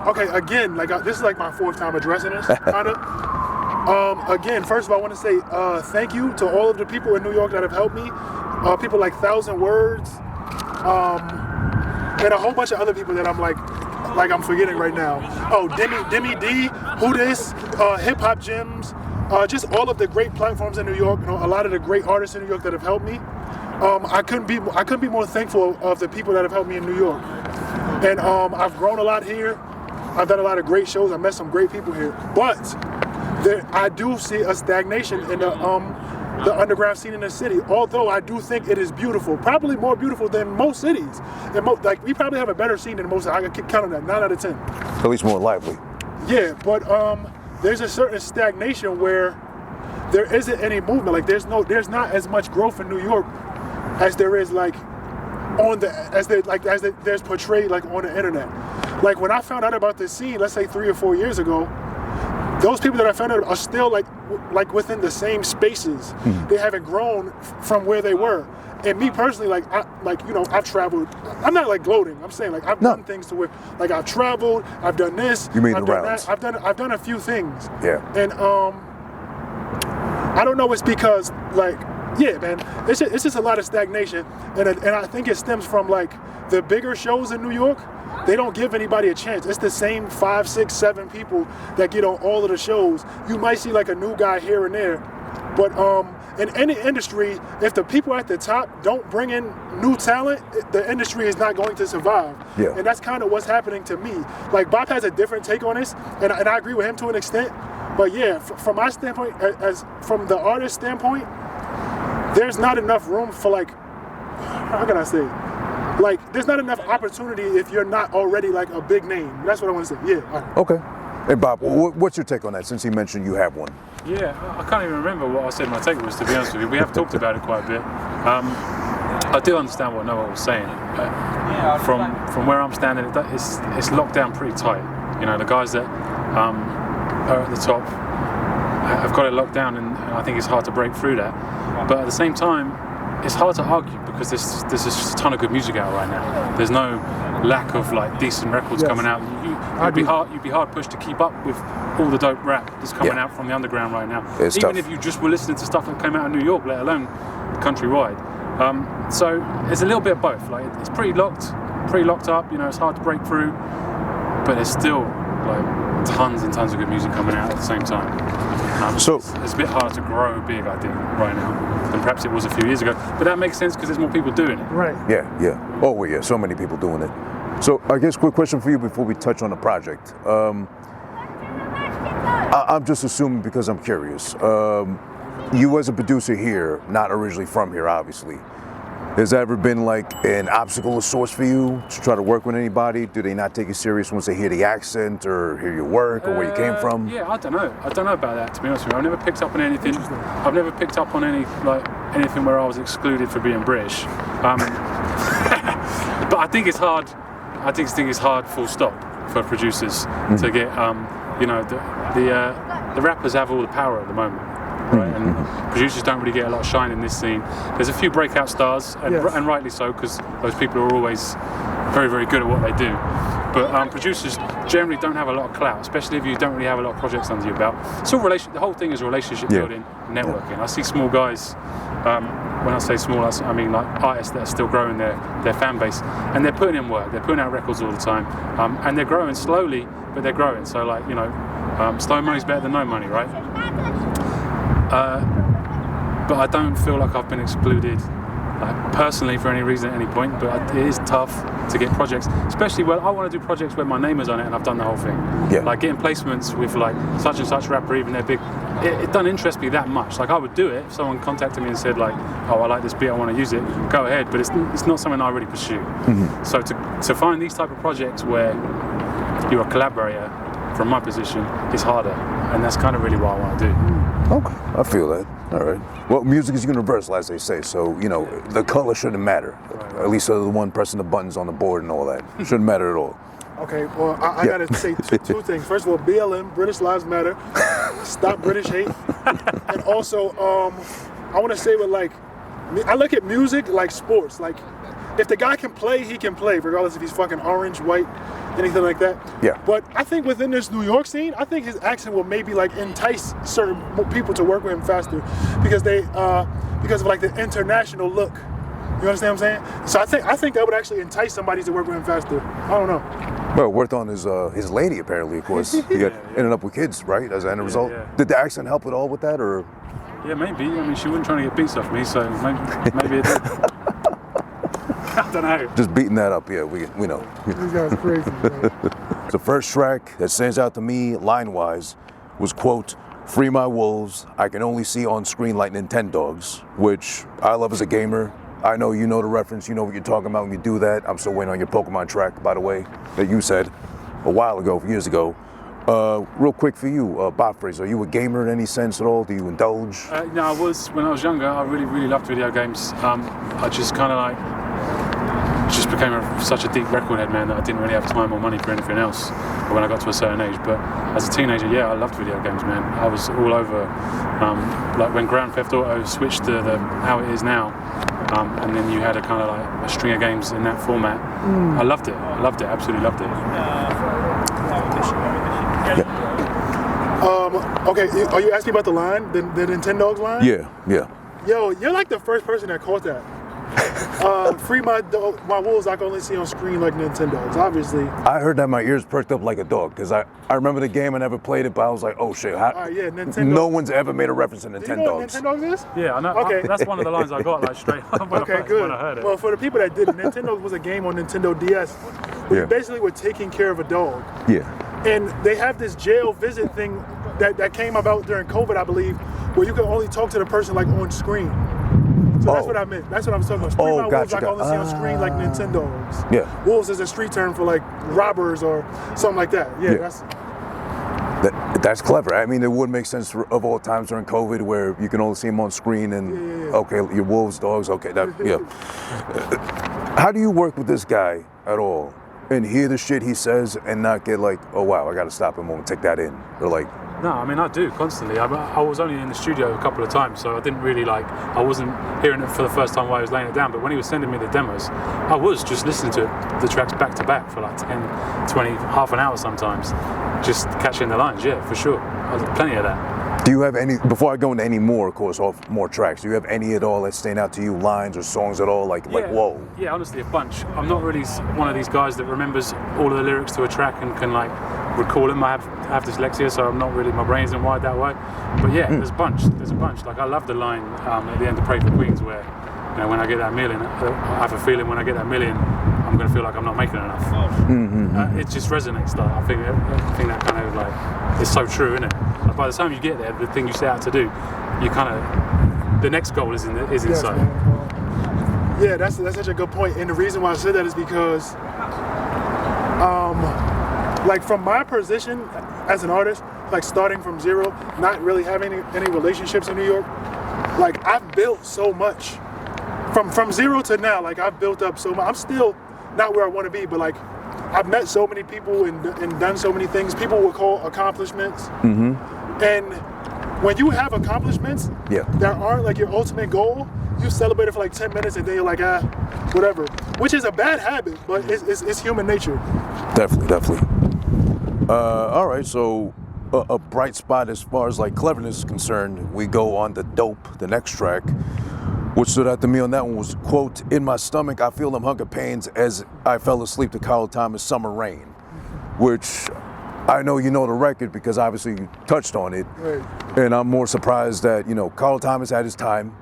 Okay, again, like this is like my fourth time addressing this, kind of. Again, first of all, I want to say thank you to all of the people in New York that have helped me. People like 1,000 Words, and a whole bunch of other people that I'm forgetting right now. Oh, Demi D, Who This, Hip Hop Gyms, just all of the great platforms in New York. A lot of the great artists in New York that have helped me. I couldn't be more thankful of the people that have helped me in New York. And I've grown a lot here. I've done a lot of great shows. I met some great people here. But I do see a stagnation in the underground scene in the city. Although I do think it is beautiful, probably more beautiful than most cities. And we probably have a better scene than most. I can count on that. 9 out of 10. At least more lively. Yeah, but there's a certain stagnation where there isn't any movement. Like there's not as much growth in New York as there is like there's portrayed like on the internet. Like when I found out about this scene, let's say 3 or 4 years ago, those people that I found out are still like within the same spaces. They haven't grown from where they were. And me personally, I've traveled. I'm not like gloating. I'm saying like I've done things to where like I've traveled. I've done this. You made I've the done rounds. that. I've done a few things. Yeah. And I don't know. It's because like. Yeah, man, it's just a lot of stagnation, and I think it stems from like the bigger shows in New York. They don't give anybody a chance. It's the same 5, 6, 7 people that get on all of the shows. You might see like a new guy here and there, but in any industry, if the people at the top don't bring in new talent, the industry is not going to survive. Yeah. And that's kind of what's happening to me. Like Bop has a different take on this, and I agree with him to an extent. But yeah, from my standpoint, from the artist standpoint, there's not enough room for like, how can I say? Like, there's not enough opportunity if you're not already like a big name. That's what I want to say. Yeah. Okay. Hey Bob, what's your take on that? Since he mentioned you have one. Yeah, I can't even remember what I said my take was, to be honest with you. We have talked about it quite a bit. I do understand what Noah was saying. From where I'm standing, it's locked down pretty tight. The guys that are at the top have got it locked down, and I think it's hard to break through that. But at the same time, it's hard to argue because there's just a ton of good music out right now. There's no lack of like decent records coming out. You'd be hard pushed to keep up with all the dope rap that's coming out from the underground right now. It's Even tough. if you just were listening to stuff that came out of New York, let alone countrywide. So it's a little bit of both. Like it's pretty locked up. It's hard to break through, but there's still like tons and tons of good music coming out at the same time. So it's a bit harder to grow big, I think, right now than perhaps it was a few years ago. But that makes sense because there's more people doing it. Right. Yeah, yeah. Oh, well, yeah, so many people doing it. So I guess quick question for you before we touch on the project. I'm just assuming because I'm curious. You as a producer here, not originally from here, obviously, has that ever been like an obstacle of sorts for you to try to work with anybody? Do they not take you serious once they hear the accent or hear your work or where you came from? Yeah, I don't know. I don't know about that, to be honest with you. I've never picked up on anything. I've never picked up on anything where I was excluded for being British. But I think it's hard. I think it's hard, full stop, for producers to get. You know, the rappers have all the power at the moment. Right, and producers don't really get a lot of shine in this scene. There's a few breakout stars, and rightly so, because those people are always very, very good at what they do. But producers generally don't have a lot of clout, especially if you don't really have a lot of projects under your belt. It's all the whole thing is relationship building, networking. I see small guys. When I say small, I mean like artists that are still growing their fan base, and they're putting in work. They're putting out records all the time, and they're growing slowly, but they're growing. So like, you know, slow money's better than no money, right? But I don't feel like I've been excluded personally for any reason at any point, but it is tough to get projects, especially when I want to do projects where my name is on it and I've done the whole thing. Yeah. Like getting placements with like such and such rapper, even they're big, it doesn't interest me that much. Like I would do it if someone contacted me and said like, oh, I like this beat, I want to use it, go ahead, but it's not something I really pursue. So to find these type of projects where you're a collaborator from my position is harder, and that's kind of really what I want to do. Okay, I feel that. All right. Well, music is universal, as they say, so, you know, the color shouldn't matter. Right. At least the one pressing the buttons on the board and all that. Shouldn't matter at all. Okay, well, I gotta say two things. First of all, BLM, British Lives Matter. Stop British hate. And also, I want to say I look at music like sports. Like, if the guy can play, he can play, regardless if he's fucking orange, white, anything like that. Yeah. But I think within this New York scene, I think his accent will maybe like entice certain people to work with him faster because of like the international look. You understand what I'm saying? So I think that would actually entice somebody to work with him faster. I don't know. Well, worked on his lady apparently, of course. He ended up with kids, right? As an end result. Yeah. Did the accent help at all with that, or? Yeah, maybe. I mean, she wasn't trying to get beats off me, so maybe it did. I don't know. Just beating that up, yeah, we know. These guys are crazy, man. The first track that stands out to me, line-wise, was, quote, "Free my wolves, I can only see on screen like Nintendogs," which I love as a gamer. I know you know the reference, you know what you're talking about when you do that. I'm still waiting on your Pokemon track, by the way, that you said a while ago, years ago. Real quick for you, Bop Phrases, are you a gamer in any sense at all? Do you indulge? No, I was, when I was younger, I really, really loved video games. I just kind of like, just became such a deep record head, man, that I didn't really have time or money for anything else when I got to a certain age. But as a teenager, yeah, I loved video games, man. I was all over, like when Grand Theft Auto switched to how it is now, and then you had a kind of like a string of games in that format. I loved it, absolutely loved it. Okay, are you asking about the line, the Nintendogs line? Yeah. Yo, you're like the first person that caught that. Free my wolves, I can only see on screen like Nintendogs, obviously. I heard that, my ears perked up like a dog, because I remember the game, I never played it, but I was like, oh shit, Nintendogs. No one's ever made a reference to Nintendogs. Do you know what Nintendogs is? Yeah, I know. Okay. That's one of the lines I got like straight up when I heard it. Well, for the people that didn't, Nintendogs was a game on Nintendo DS where you basically were taking care of a dog. Yeah. And they have this jail visit thing that came about during COVID, I believe, where you can only talk to the person like on screen. So that's what I meant. That's what I was talking about. Free my wolves, I can only see on screen like Nintendogs. Yeah. Wolves is a street term for like robbers or something like that. Yeah. That's clever. I mean, it would make sense of all times during COVID where you can only see them on screen and okay, your wolves, dogs, okay, How do you work with this guy at all and hear the shit he says and not get like, oh wow, I gotta stop him and take that in? Or like, no, I mean, I do constantly. I was only in the studio a couple of times, so I didn't really I wasn't hearing it for the first time while I was laying it down, but when he was sending me the demos, I was just listening to the tracks back to back for like 10, 20, half an hour sometimes, just catching the lines, yeah, for sure. Plenty of that. Do you have any, before I go into any more, of course, off more tracks, do you have any at all that stand out to you, lines or songs at all, like whoa? Yeah, honestly, a bunch. I'm not really one of these guys that remembers all of the lyrics to a track and can like recall them. I have dyslexia, so I'm not really, my brain isn't wired that way. But yeah, there's a bunch. Like I love the line at the end of Pray for Queens where, you know, when I get that million, I have a feeling when I get that million, I'm going to feel like I'm not making enough. It just resonates. Like, I think that kind of like, it's so true, isn't it? Like, by the time you get there, the thing you set out to do, you kind of, the next goal is inside. Yeah, that's such a good point. And the reason why I said that is because, like from my position as an artist, like starting from zero, not really having any relationships in New York, like I've built so much. From zero to now, like I've built up so much. I'm still not where I want to be, but like I've met so many people and done so many things. People would call accomplishments. And when you have accomplishments that aren't like your ultimate goal, you celebrate it for like 10 minutes and then you're like, whatever. Which is a bad habit, but it's human nature. Definitely. All right, so a bright spot as far as like cleverness is concerned, we go on to Dope, the next track. What stood out to me on that one was, quote, "In my stomach, I feel them hunger pains as I fell asleep to Carl Thomas' Summer Rain," which I know you know the record because obviously you touched on it. Right. And I'm more surprised that, you know, Carl Thomas had his time.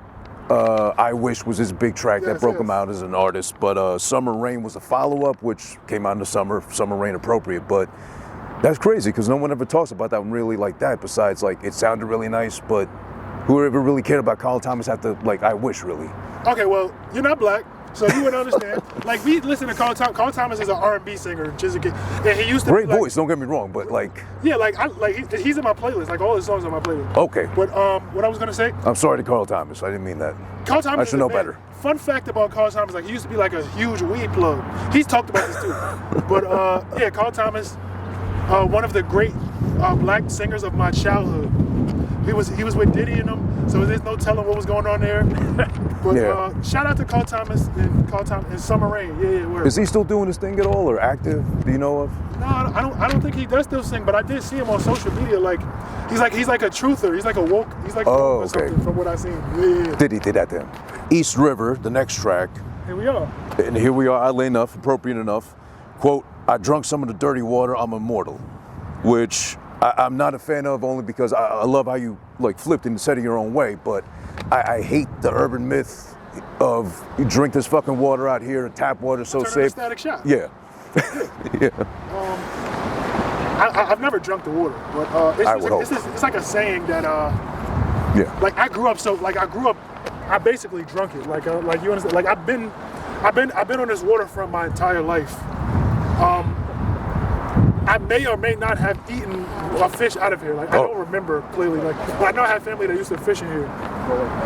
I Wish was his big track that broke him out as an artist, but Summer Rain was a follow-up, which came out in the Summer Rain appropriate, but that's crazy because no one ever talks about that one really like that, besides like it sounded really nice, but whoever really cared about Carl Thomas after like I Wish really? Okay, well, you're not black, so you would understand. Like we listen to Carl Thomas. Carl Thomas is an R&B singer, and he used to great be, like, voice. Don't get me wrong, but like he's in my playlist. Like all his songs are on my playlist. Okay. But what I was gonna say. I'm sorry to Carl Thomas. I didn't mean that. Carl Thomas. I should know better. Fun fact about Carl Thomas, like he used to be like a huge weed plug. He's talked about this too. But yeah, Carl Thomas, one of the great black singers of my childhood. He was with Diddy and them, so there's no telling what was going on there. But shout out to Carl Thomas and Summer Rain. Yeah, word. Is he still doing his thing at all or active? Do you know of? No, I don't think he does still sing, but I did see him on social media. Like he's like a truther. He's like a woke. He's like or something from what I seen. Yeah. Diddy did that to him. East River, the next track. Here we are. And here we are. Oddly enough, appropriate enough. Quote, "I drunk some of the dirty water. I'm immortal," which I'm not a fan of only because I love how you like flipped and said it your own way, but I hate the urban myth of you drink this fucking water out here, tap water so safe. Static Shock. Yeah. Yeah. I've never drunk the water, but it's like a saying that like I grew up I basically drunk it. Like you understand, like I've been on this waterfront my entire life. I may or may not have eaten a fish out of here. Like I don't remember clearly. Like but I know I had family that used to fish in here.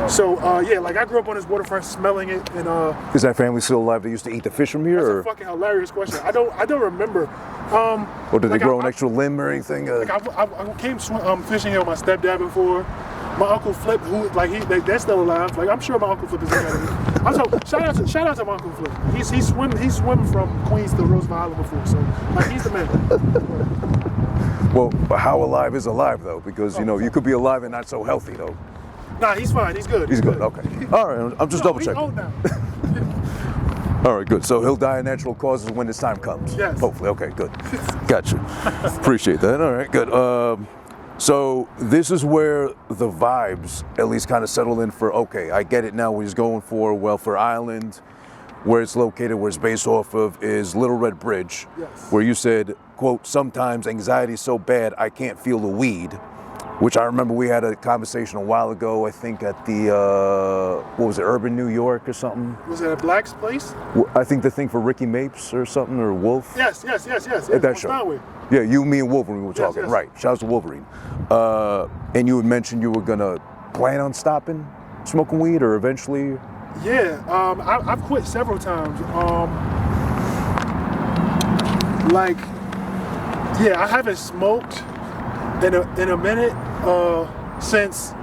So yeah, like I grew up on this waterfront, smelling it, and is that family still alive that used to eat the fish from here? That's or? a fucking hilarious question. I don't remember. Or did they grow an extra limb or anything? Like I came fishing here with my stepdad before. My Uncle Flip, who they're still alive. Like I'm sure my Uncle Flip is looking at me. Also, shout out to my Uncle Flip. He swim from Queens to Roosevelt Island before, so like he's the man. Well, how alive is alive though? Because you know you could be alive and not so healthy though. Nah, he's fine. He's good. He's good. Okay. All right. I'm just double checking. Old now. All right, good. So he'll die of natural causes when his time comes. Yes. Hopefully. Okay, good. Gotcha. Appreciate that. All right, good. So this is where the vibes at least kind of settle in for, okay, I get it now. What he's going for, Welfare Island, where it's located, where it's based off of is Little Red Bridge, where you said, quote, "Sometimes anxiety is so bad I can't feel the weed," which I remember we had a conversation a while ago, I think at the, what was it, Urban New York or something? Was it a Black's place? I think the thing for Ricky Mapes or something, or Wolf. Yes. At that show. Yeah, you, me, and Wolverine were talking. Yes. Right, shout out to Wolverine. And you had mentioned you were gonna plan on stopping smoking weed or eventually? Yeah, I've quit several times. I haven't smoked in a minute since.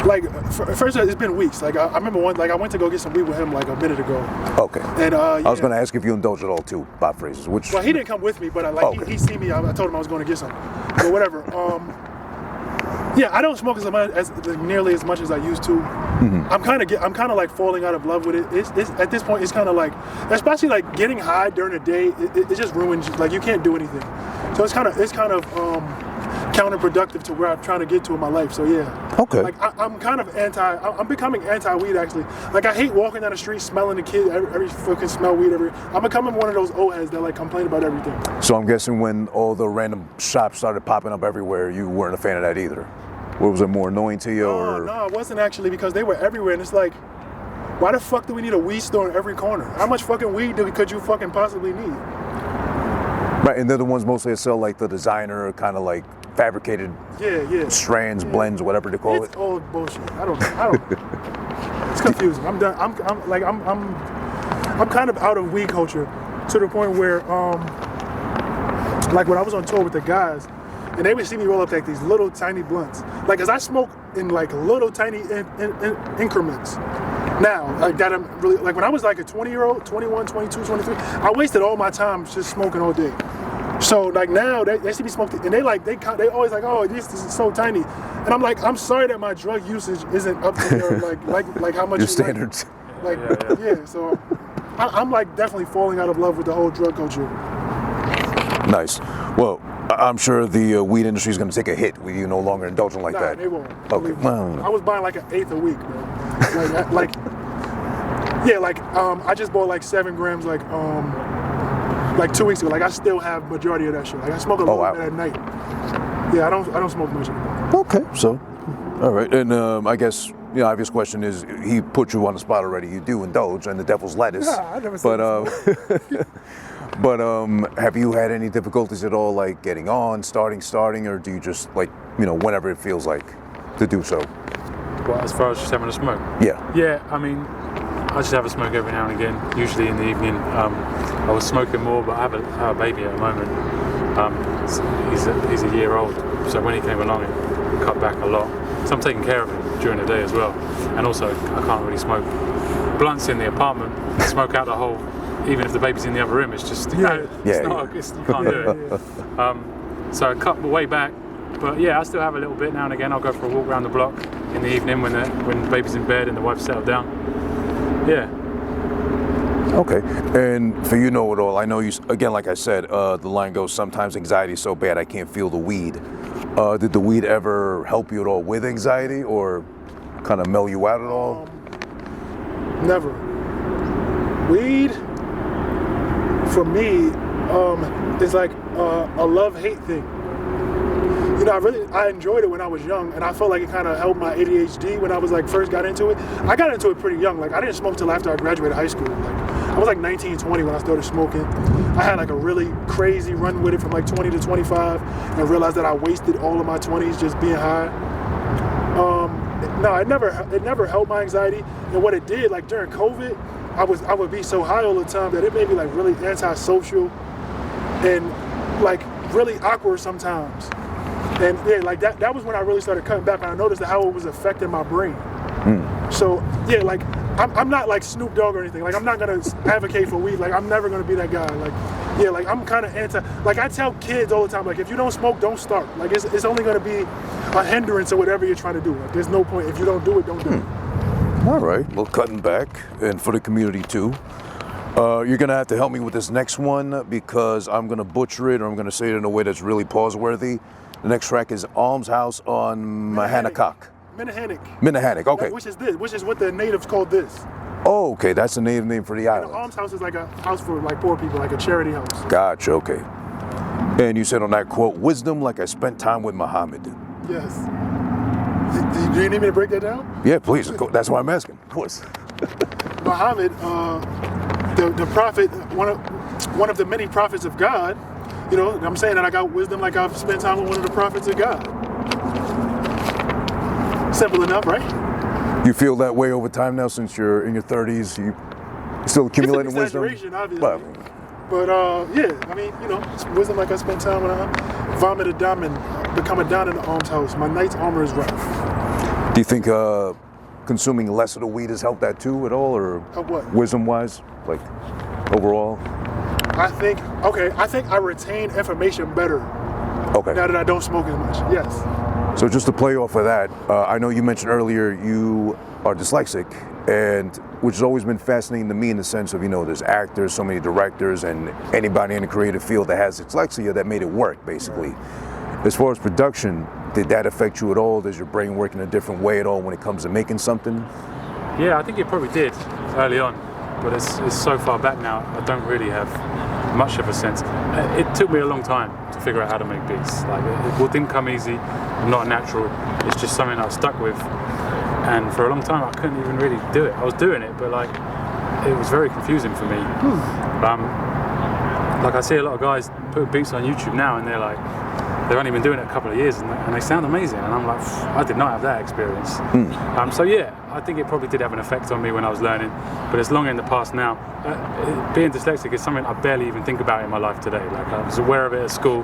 Like first, it's been weeks. Like I remember I went to go get some weed with him like a minute ago. Okay. And I was going to ask if you indulge at all too, Bop Phrases. Which? Well, he didn't come with me, but he see me. I told him I was going to get some. But whatever. Yeah, I don't smoke nearly as much as I used to. I'm kind of like falling out of love with it. It's at this point, it's kind of like, especially like getting high during the day, it just ruins you. Like you can't do anything. So it's kind of counterproductive to where I'm trying to get to in my life. So yeah. Okay. Like I'm kind of I'm becoming anti-weed actually. Like I hate walking down the street smelling the kid every fucking smell weed every. I'm becoming one of those old heads that like complain about everything. So I'm guessing when all the random shops started popping up everywhere, you weren't a fan of that either. Or was it more annoying to you? No, it wasn't actually, because they were everywhere, and it's like, why the fuck do we need a weed store in every corner? How much fucking weed could you fucking possibly need? Right, and they're the ones mostly that sell like the designer kind of like fabricated strands, blends, whatever they call it. It's all bullshit. I don't. It's confusing. I'm done. I'm kind of out of weed culture to the point where like when I was on tour with the guys, and they would see me roll up like these little tiny blunts. Like, as I smoke in like little tiny increments. Now, like that, I'm really, like when I was like a 20-year-old, 21, 22, 23, I wasted all my time just smoking all day. So like now, they see me smoking, and they always like, oh, this is so tiny. And I'm like, I'm sorry that my drug usage isn't up to your, like how much your standards. Like, yeah, so I'm like definitely falling out of love with the whole drug culture. Nice. Well, I'm sure the weed industry is going to take a hit with you no longer indulging like that. They won't. Okay. Well, I was buying like an eighth a week, bro. I just bought like 7 grams like 2 weeks ago. Like I still have majority of that shit. Like I smoke a little bit at night. Yeah, I don't smoke much anymore. Okay, so all right, and I guess the obvious question is, he put you on the spot already. You do indulge in the devil's lettuce. Nah, I never said that. But have you had any difficulties at all, like getting on, starting, or do you just like, whenever it feels like to do so? Well, as far as just having a smoke? Yeah. Yeah, I mean, I just have a smoke every now and again, usually in the evening. I was smoking more, but I have a baby at the moment. He's a year old, so when he came along, it cut back a lot. So I'm taking care of him during the day as well. And also, I can't really smoke blunts in the apartment, smoke out the whole. Even if the baby's in the other room, it's just, you can't do it. So I cut way back, but yeah, I still have a little bit now and again. I'll go for a walk around the block in the evening when the baby's in bed and the wife's settled down. Yeah. Okay, and for you know it all, I know you, again, like I said, the line goes, sometimes anxiety is so bad I can't feel the weed. Did the weed ever help you at all with anxiety or kind of mellow you out at all? Never. Weed, for me, is like a love-hate thing. I enjoyed it when I was young, and I felt like it kind of helped my ADHD when I was like first got into it. I got into it pretty young. Like I didn't smoke till after I graduated high school. Like I was like 19, 20 when I started smoking. I had like a really crazy run with it from like 20 to 25, and realized that I wasted all of my 20s just being high. No, it never helped my anxiety. And what it did, like during COVID, I would be so high all the time that it made me like really antisocial and like really awkward sometimes. And yeah, like that was when I really started cutting back, and I noticed how it was affecting my brain. So yeah, like I'm not like Snoop Dogg or anything. Like I'm not gonna advocate for weed. Like I'm never gonna be that guy. Like yeah, like I'm kind of anti. Like I tell kids all the time, like if you don't smoke, don't start. Like it's only gonna be a hindrance to whatever you're trying to do. Like there's no point. If you don't do it, don't do it. All right, well, cutting back, and for the community too. You're gonna have to help me with this next one because I'm gonna butcher it, or I'm gonna say it in a way that's really pause-worthy. The next track is Almshouse on Mahanacock. Minnehannick, okay. Which is what the natives call this. Oh, okay, that's the native name for the island. An almshouse is like a house for like poor people, like a charity house. Gotcha, okay. And you said on that quote, wisdom like I spent time with Muhammad. Yes. Do you need me to break that down? Yeah, please. That's why I'm asking. Of course. Muhammad, the prophet, one of the many prophets of God. I'm saying that I got wisdom like I've spent time with one of the prophets of God. Simple enough, right? You feel that way over time now since you're in your 30s? You still accumulating wisdom? It's an exaggeration, obviously. But yeah, I mean, it's wisdom like I spent time when I vomit a diamond, become a don in the almshouse. My knight's armor is rough. Do you think consuming less of the weed has helped that too at all, or what? Wisdom-wise, like overall? I think I retain information better. Okay. Now that I don't smoke as much. Yes. So just to play off of that, I know you mentioned earlier you are dyslexic, and which has always been fascinating to me in the sense of, there's actors, so many directors, and anybody in the creative field that has dyslexia that made it work, basically. As far as production, did that affect you at all? Does your brain work in a different way at all when it comes to making something? Yeah, I think it probably did early on, but it's so far back now, I don't really have much of a sense. It took me a long time to figure out how to make beats. Like, it didn't come easy. I'm not a natural. It's just something I was stuck with. And for a long time, I couldn't even really do it. I was doing it, but like, it was very confusing for me. Like, I see a lot of guys put beats on YouTube now, and they've only been doing it a couple of years, and they sound amazing. And I'm like, I did not have that experience. So yeah, I think it probably did have an effect on me when I was learning, but it's long in the past now. Being dyslexic is something I barely even think about in my life today. Like, I was aware of it at school,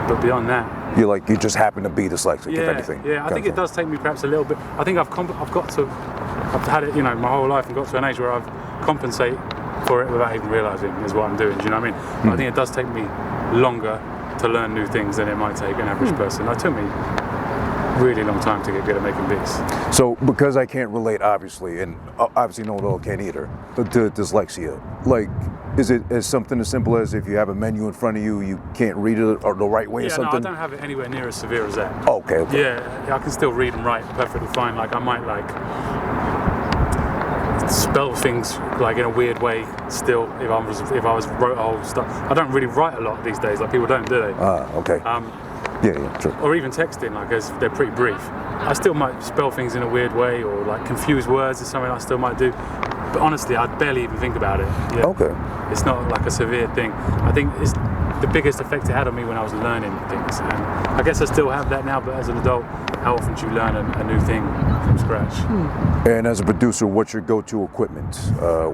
but beyond that, You just happen to be dyslexic, if anything. Yeah, I think it does take me perhaps a little bit. I think I've had it, my whole life, and got to an age where I've compensate for it without even realising is what I'm doing. Do you know what I mean? But I think it does take me longer to learn new things than it might take an average person. It took me a really long time to get good at making beats. So, because I can't relate, obviously, and obviously KnowItAll can't either, to dyslexia, like, is it as something as simple as if you have a menu in front of you, you can't read it or the right way or something? No, I don't have it anywhere near as severe as that. Okay. Yeah, I can still read and write perfectly fine. Like, I might spell things like in a weird way still if I was wrote a whole stuff. I don't really write a lot these days, like people don't, do they? Okay. Yeah, true. Or even texting, like, as they're pretty brief. I still might spell things in a weird way, or like confuse words is something I still might do. But honestly, I barely even think about it. Yeah. Okay. It's not like a severe thing. I think it's the biggest effect it had on me when I was learning things. And I guess I still have that now, but as an adult, how often do you learn a new thing from scratch? And as a producer, what's your go-to equipment?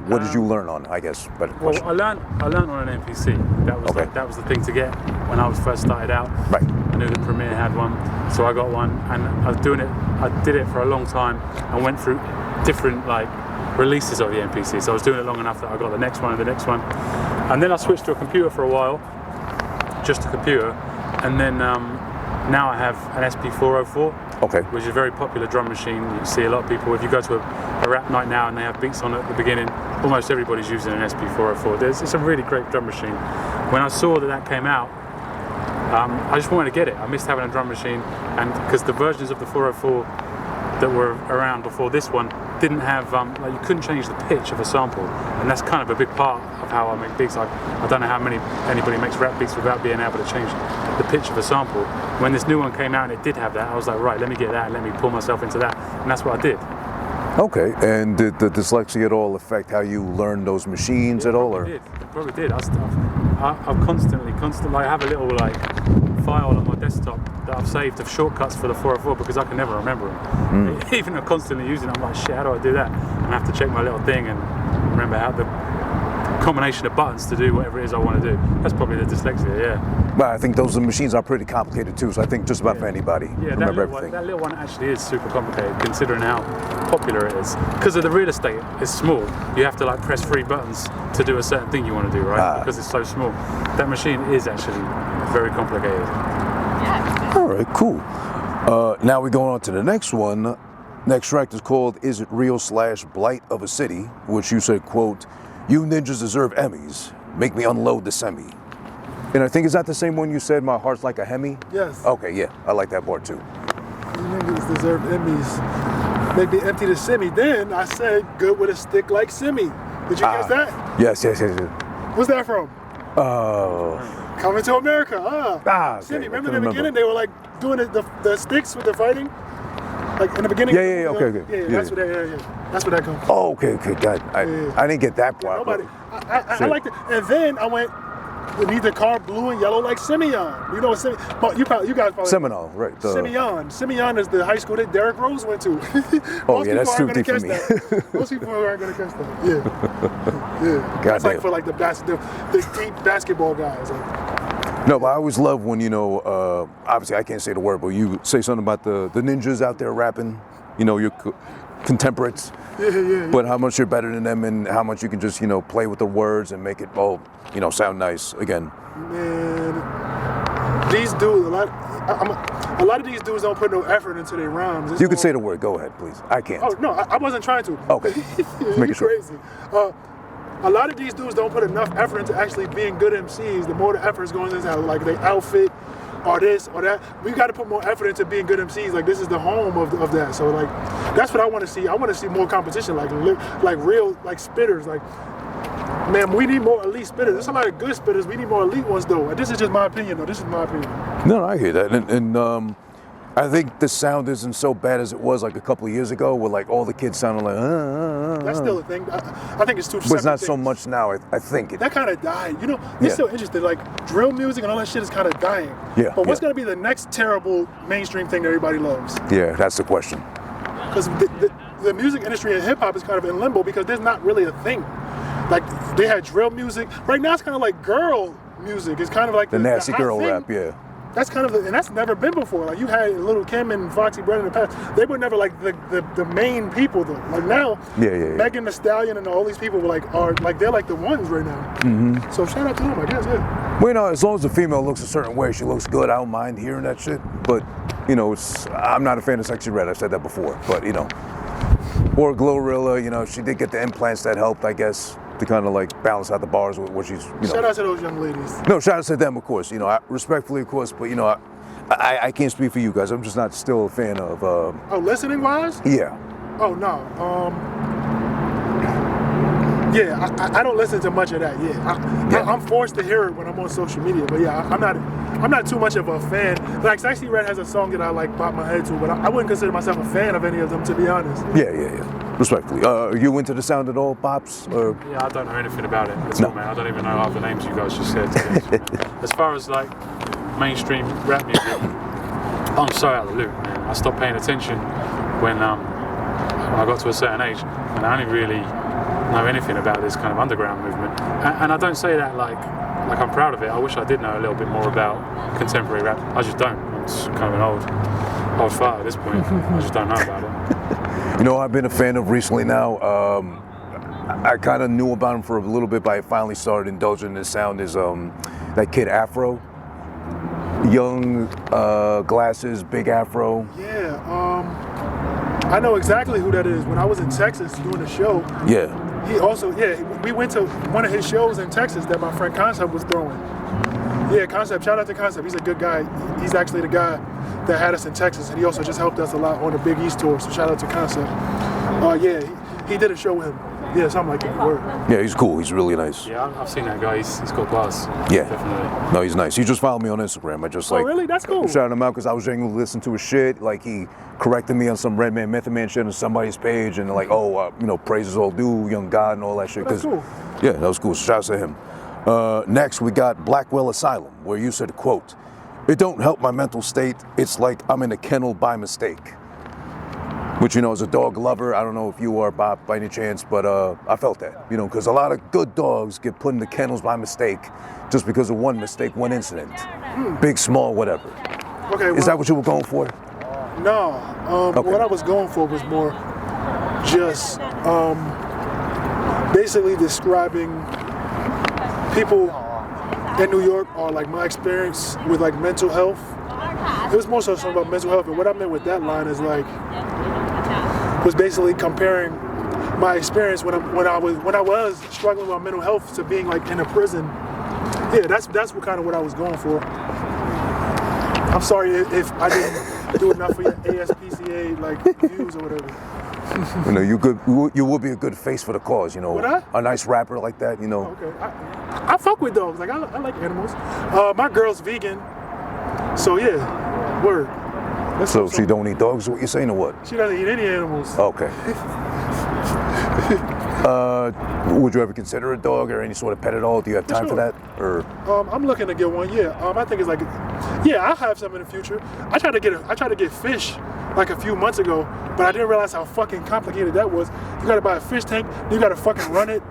What did you learn on, I guess? Well, I learned on an MPC. That was the thing to get when I was first started out. Right. I knew that Premiere had one, so I got one, and I was doing it. I did it for a long time and went through different releases of the MPC. So I was doing it long enough that I got the next one and the next one, and then I switched to a computer for a while, just a computer, and then now I have an SP404. Okay. Which is a very popular drum machine. You see a lot of people, if you go to a rap night now and they have beats on at the beginning, almost everybody's using an SP404. It's a really great drum machine. When I saw that came out, I just wanted to get it. I missed having a drum machine, and because the versions of the 404 that were around before this one didn't have, you couldn't change the pitch of a sample, and that's kind of a big part of how I make beats. I don't know how anybody makes rap beats without being able to change the pitch of a sample. When this new one came out and it did have that, I was like, right, let me get that, and let me pull myself into that, and that's what I did. Okay, and did the dyslexia at all affect how you learned those machines at all? It probably did. I've constantly, I have a little file on my desktop that I've saved of shortcuts for the 404 because I can never remember them. Even though I'm constantly using it, I'm like, shit, how do I do that? And I have to check my little thing and remember how the combination of buttons to do whatever it is I want to do. That's probably the dyslexia, yeah. Well, I think those machines are pretty complicated too, so I think just about for anybody. Yeah, remember everything. That little one actually is super complicated considering how popular it is. Because of the real estate, it's small. You have to press 3 buttons to do a certain thing you want to do, right? Because it's so small. That machine is actually very complicated. All right, cool. Now we're going on to the next one. Next track is called Is It Real / Blight of a City, which you said, quote, "You ninjas deserve Emmys. Make me unload the semi." And I think, is that the same one you said, my heart's like a Hemi? Yes. Okay, yeah, I like that part too. You niggas deserve Emmys. Make me empty the semi. Then I said, good with a stick like Simi. Did you guess that? Yes. What's that from? Coming to America. Okay. Simi. Remember in the beginning they were doing the sticks with the fighting? In the beginning? Yeah, okay. Yeah, that's where that comes from. Oh, okay, God. I didn't get that part. Nobody. I liked it. And then I went, need the car blue and yellow like Simeon. You know what Simeon? You guys probably. Seminole, right. Simeon is the high school that Derrick Rose went to. Oh, yeah, that's too deep for me. Most people aren't going to catch that. Yeah. That's for the deep basketball guys. No, but I always love when, obviously I can't say the word, but you say something about the ninjas out there rapping, your contemporaries. Yeah. But how much you're better than them and how much you can just, play with the words and make it all, sound nice again. Man, these dudes, a lot of these dudes don't put no effort into their rhymes. It's You can say the word. Go ahead, please. I can't. Oh no, I wasn't trying to. Okay. Just making sure. Crazy. A lot of these dudes don't put enough effort into actually being good MCs. The more the effort is going into like their outfit or this or that, we got to put more effort into being good MCs. Like this is the home of that. So like that's what I want to see. I want to see more competition, like real like spitters. Like man, we need more elite spitters. There's a lot of good spitters. We need more elite ones though. This is just my opinion though. This is my opinion. No, I hear that, and I think the sound isn't so bad as it was like a couple of years ago, where like all the kids sounded like. That's still a thing. I think it's two. But it's not so much now. I think that kind of died. You know, it's still interesting. Like drill music and all that shit is kind of dying. Yeah. But what's gonna be the next terrible mainstream thing that everybody loves? Yeah, that's the question. Because the music industry and hip hop is kind of in limbo because there's not really a thing. Like they had drill music. Right now it's kind of like girl music. It's kind of like the nasty girl thing. rap. Yeah. That's kind of and that's never been before. Like you had Little Kim and Foxy Brown in the past. They were never like the main people though. Like now, Megan Thee Stallion and all these people are they're like the ones right now. Mm-hmm. So shout out to them, I guess. Yeah. Well, you know, as long as the female looks a certain way, she looks good. I don't mind hearing that shit. But you know, I'm not a fan of Sexy Red. I've said that before. But you know, or Glorilla. You know, she did get the implants that helped, I guess, to kind of like balance out the bars with what she's, you know. Shout out to those young ladies. No, shout out to them, of course. You know, respectfully, of course, but you know, I can't speak for you guys. I'm just not still a fan of. Oh, listening wise? Yeah. Oh no. Yeah, I don't listen to much of that. I'm forced to hear it when I'm on social media. But yeah, I'm not too much of a fan. Like Sexy Red has a song that I like bop my head to, but I wouldn't consider myself a fan of any of them, to be honest. Yeah. Respectfully. Are you into the sound at all, Bops? Or? Yeah, I don't know anything about it at all, man. I don't even know half the names you guys just said. As far as like mainstream rap music, I'm so out of the loop, man. I stopped paying attention when I got to a certain age, and I only really know anything about this kind of underground movement. And I don't say that like I'm proud of it. I wish I did know a little bit more about contemporary rap. I just don't. I'm just kind of an old fart at this point. I just don't know about it. You know, I've been a fan of recently now. I kind of knew about him for a little bit, but I finally started indulging in his sound. Is that kid Afro, young, glasses, big Afro. Yeah, I know exactly who that is. When I was in Texas doing a show. Yeah. He also, we went to one of his shows in Texas that my friend Concept was throwing. Yeah, Concept, shout out to Concept. He's a good guy. He's actually the guy that had us in Texas, and he also just helped us a lot on the Big East tour, so shout out to Concept. He did a show with him. Yeah, something like that. Word. Yeah, he's cool. He's really nice. Yeah, I've seen that guy. He's got class. Yeah. Definitely. No, he's nice. He just followed me on Instagram. I just like. Oh, really? That's cool. Shouted him out because I was genuinely listening to his shit. Like he corrected me on some Redman, Method Man shit on somebody's page, and like, praises all due, Young God, and all that shit. That's cool. Yeah, that was cool. Shout out to him. Next, we got Blackwell Asylum, where you said, quote, "It don't help my mental state. It's like I'm in a kennel by mistake." Which, you know, as a dog lover, I don't know if you are, Bob, by any chance, but I felt that, you know, because a lot of good dogs get put in the kennels by mistake just because of one mistake, one incident. Big, small, whatever. Okay. Is that what you were going for? No. What I was going for was more just basically describing people in New York, or like my experience with like mental health. It was more so something about mental health, and what I meant with that line is like, was basically comparing my experience when I was struggling with mental health to being like in a prison. Yeah, that's what I was going for. I'm sorry if I didn't do enough for your ASPCA like views or whatever. You know, you would be a good face for the cause, you know. Would I? A nice rapper like that, you know. Okay, I fuck with dogs. Like I like animals. My girl's vegan, so yeah, word. So she don't eat dogs, is what you're saying, or what? She doesn't eat any animals. Okay. Would you ever consider a dog or any sort of pet at all? Do you have time for that? Or I'm looking to get one. Yeah. I think it's like, I'll have some in the future. I tried to get fish like a few months ago, but I didn't realize how fucking complicated that was. You gotta buy a fish tank, then you gotta fucking run it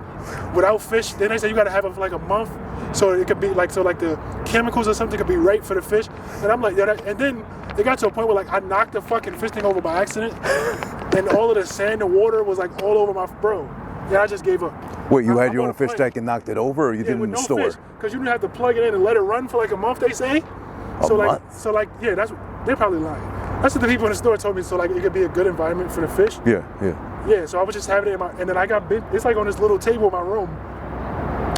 without fish. Then they say you gotta have it for like a month, so it could be like the chemicals or something could be right for the fish. And I'm like, and then it got to a point where like I knocked the fucking fish tank over by accident, and all of the sand and water was like all over my bro. Yeah, I just gave up. Wait, you had your own fish tank and knocked it over, or you didn't with no store? Because you didn't have to plug it in and let it run for like a month, they say. So like, yeah, they're probably lying. That's what the people in the store told me. So like, it could be a good environment for the fish. Yeah. So I was just having it and then I got bent. It's like on this little table in my room,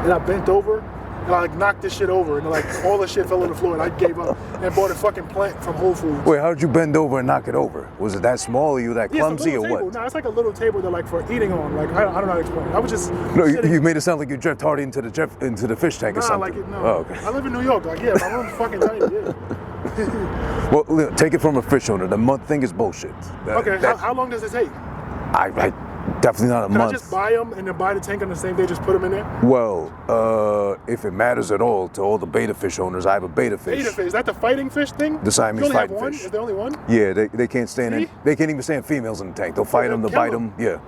and I bent over. And I like knocked this shit over, and like all the shit fell on the floor, and I gave up and bought a fucking plant from Whole Foods. Wait, how did you bend over and knock it over? Was it that small? Or you that clumsy or what? No, it's like a little table that like for eating on. Like I don't know how to explain it. I was just you made it sound like you drifted hard into the fish tank or something. No. Oh, okay. I live in New York. Like my room's fucking tiny. Yeah. Well, take it from a fish owner. The month thing is bullshit. How long does it take? I definitely not a month. Can I just buy them and then buy the tank on the same day, just put them in there? Well, if it matters at all to all the beta fish owners, I have a beta fish. Beta fish? Is that the fighting fish thing? The Siamese fighting fish. Is there only one? Yeah, they can't stand in. They can't even stand females in the tank. They'll fight them, they'll bite them. Yeah.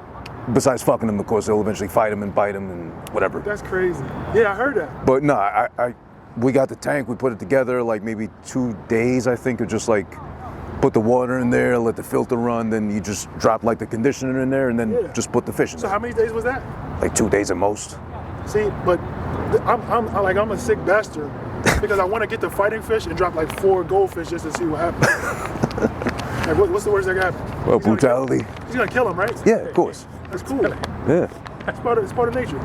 Besides fucking them, of course, they'll eventually fight them and bite them and whatever. That's crazy. Yeah, I heard that. But no, we got the tank, we put it together like maybe 2 days, I think, of just like put the water in there, let the filter run, then you just drop like the conditioner in there and then just put the fish in there. So how many days was that? Like 2 days at most. See, but I'm a sick bastard because I want to get the fighting fish and drop like 4 goldfish just to see what happens. Like what's the worst that can happen? Well, brutality. He's gonna kill him, right? Yeah, of course. That's cool. Yeah. It's part of nature.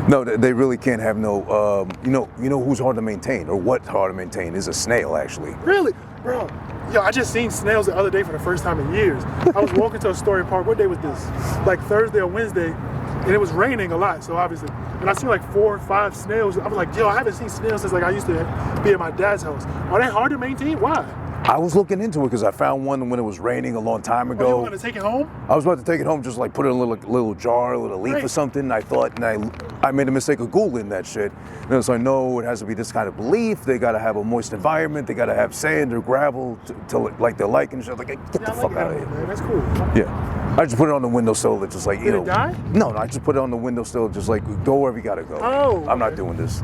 No, they really can't have no, you know who's hard to maintain, or what's hard to maintain is a snail, actually. Really? Bro, yo, I just seen snails the other day for the first time in years. I was walking to a story park, what day was this? Like Thursday or Wednesday, and it was raining a lot, so obviously. And I seen like 4 or 5 snails. I was like, yo, I haven't seen snails since like I used to be at my dad's house. Are they hard to maintain? Why? I was looking into it because I found one when it was raining a long time ago. Oh, you want to take it home? I was about to take it home, just like put it in a little jar, a little leaf or something. I thought, and I made a mistake of Googling that shit. And so I know it has to be this kind of leaf. They got to have a moist environment. They got to have sand or gravel to like they like and shit. Like, get the fuck out of here. Man. That's cool. Yeah. I just put it on the windowsill. It's just like, Did it die? No, I just put it on the windowsill. Just like, go wherever you got to go. Oh. I'm not doing this.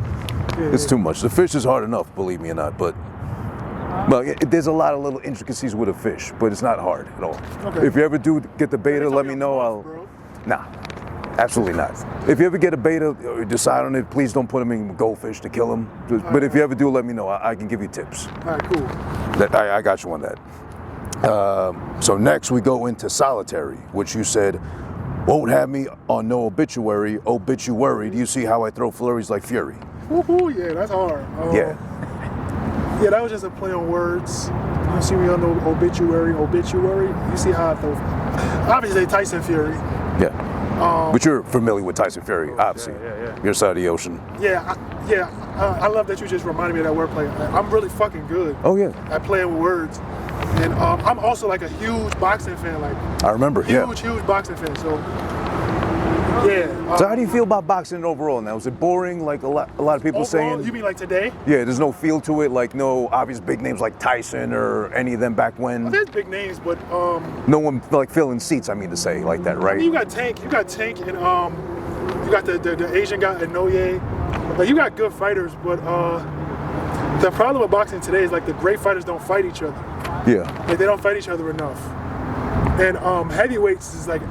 It's too much. The fish is hard enough, believe me or not, but. Well, there's a lot of little intricacies with a fish, but it's not hard at all. Okay. If you ever do get the beta, let me know. Nah, absolutely not. If you ever get a beta or decide on it, please don't put them in goldfish to kill them. But if you ever do, let me know. I can give you tips. All right, cool. I got you on that. So next we go into solitary, which you said won't have me on no obituary. Obituary. Do you see how I throw flurries like fury? Woohoo! Yeah, that's hard. Yeah. Yeah, that was just a play on words. You see me on the obituary. You see how I throw. Obviously, Tyson Fury. Yeah. But you're familiar with Tyson Fury, obviously. Yeah. Your side of the ocean. I love that you just reminded me of that wordplay. I'm really fucking good. Oh yeah. At playing with words, and I'm also like a huge boxing fan. Like I remember. Huge boxing fan. So. Yeah. So how do you feel about boxing overall now? Is it boring? Like a lot of people overall, saying. You mean like today? Yeah, there's no feel to it. Like no obvious big names like Tyson or any of them back when. Well, there's big names, but no one like filling seats. I mean to say like that, right? I mean, you got Tank, and you got the Asian guy Inoue. Like you got good fighters, but the problem with boxing today is like the great fighters don't fight each other. Yeah. Like they don't fight each other enough. And heavyweights is like.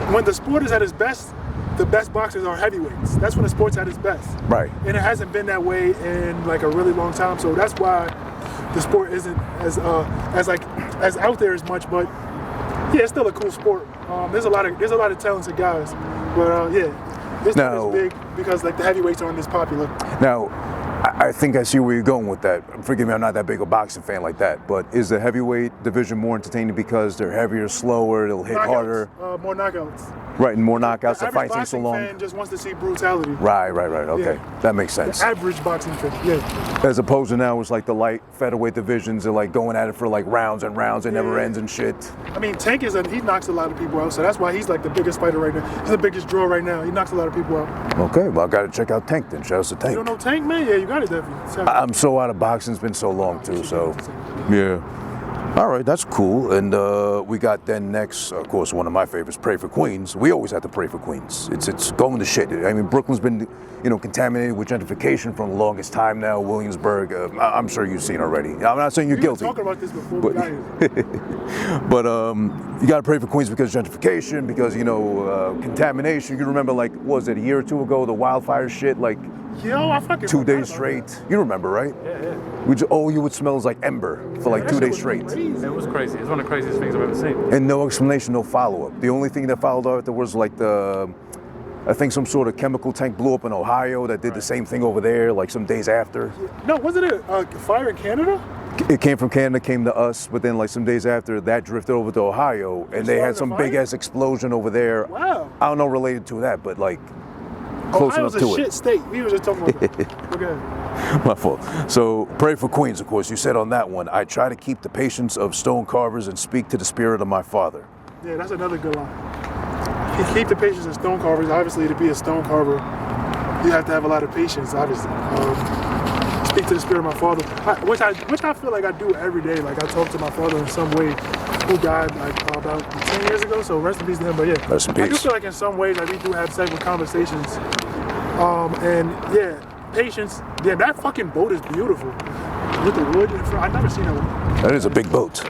When the sport is at its best, the best boxers are heavyweights. That's when the sport's at its best. Right. And it hasn't been that way in like a really long time. So that's why the sport isn't as out there as much. But yeah, it's still a cool sport. There's a lot of talented guys. But this is big because like the heavyweights aren't as popular. Now, I think I see where you're going with that. Forgive me, I'm not that big a boxing fan like that. But is the heavyweight division more entertaining because they're heavier, slower, they'll hit harder? More knockouts. Right, and more knockouts. The fight takes so long. The average boxing fan just wants to see brutality. Right. Okay, that makes sense. The average boxing fan, yeah. As opposed to now, it's like the light featherweight divisions. They're like going at it for like rounds and rounds. It never ends and shit. I mean, Tank he knocks a lot of people out, so that's why he's like the biggest fighter right now. He's the biggest draw right now. He knocks a lot of people out. Okay, well I got to check out Tank then. Shout out to Tank. You don't know Tank, man? Yeah, you got it definitely. I'm so out of boxing. It's been so long too. So, yeah. All right, that's cool. And we got then next, of course, one of my favorites, Pray for Queens. We always have to pray for Queens. It's going to shit. I mean, Brooklyn's been, contaminated with gentrification for the longest time now. Williamsburg, I'm sure you've seen already. I'm not saying you're guilty. We were talking about this before we got here. But you got to pray for Queens because gentrification, because, contamination. You can remember, like, what was it, a year or two ago, the wildfire shit, like, Yo, I fucking 2 days forgot straight. about You remember, right? Yeah. All you would smell is like ember for like that 2 shit days was straight. crazy. It was crazy. It was one of the craziest things I've ever seen. And no explanation, no follow-up. The only thing that followed after was like I think some sort of chemical tank blew up in Ohio that did the same thing over there, like some days after. No, wasn't it a fire in Canada? It came from Canada, came to us, but then like some days after that drifted over to Ohio, and they had started a some fire? big ass explosion over there. Wow. I don't know related to that, but like close Ohio's enough a to shit it. state. We were just talking about that. Okay. My fault. So pray for Queens, of course. You said on that one, I try to keep the patience of stone carvers and speak to the spirit of my father. Yeah, that's another good line. You keep the patience of stone carvers. Obviously, to be a stone carver, you have to have a lot of patience, obviously. Speak to the spirit of my father, which I feel like I do every day. Like I talk to my father in some way, who died like about 10 years ago. So rest in peace to him. But yeah, Rest in peace. I do feel like in some ways like we do have several conversations. And yeah, patience. Yeah, that fucking boat is beautiful with the wood in front. I've never seen that one. That is a big boat.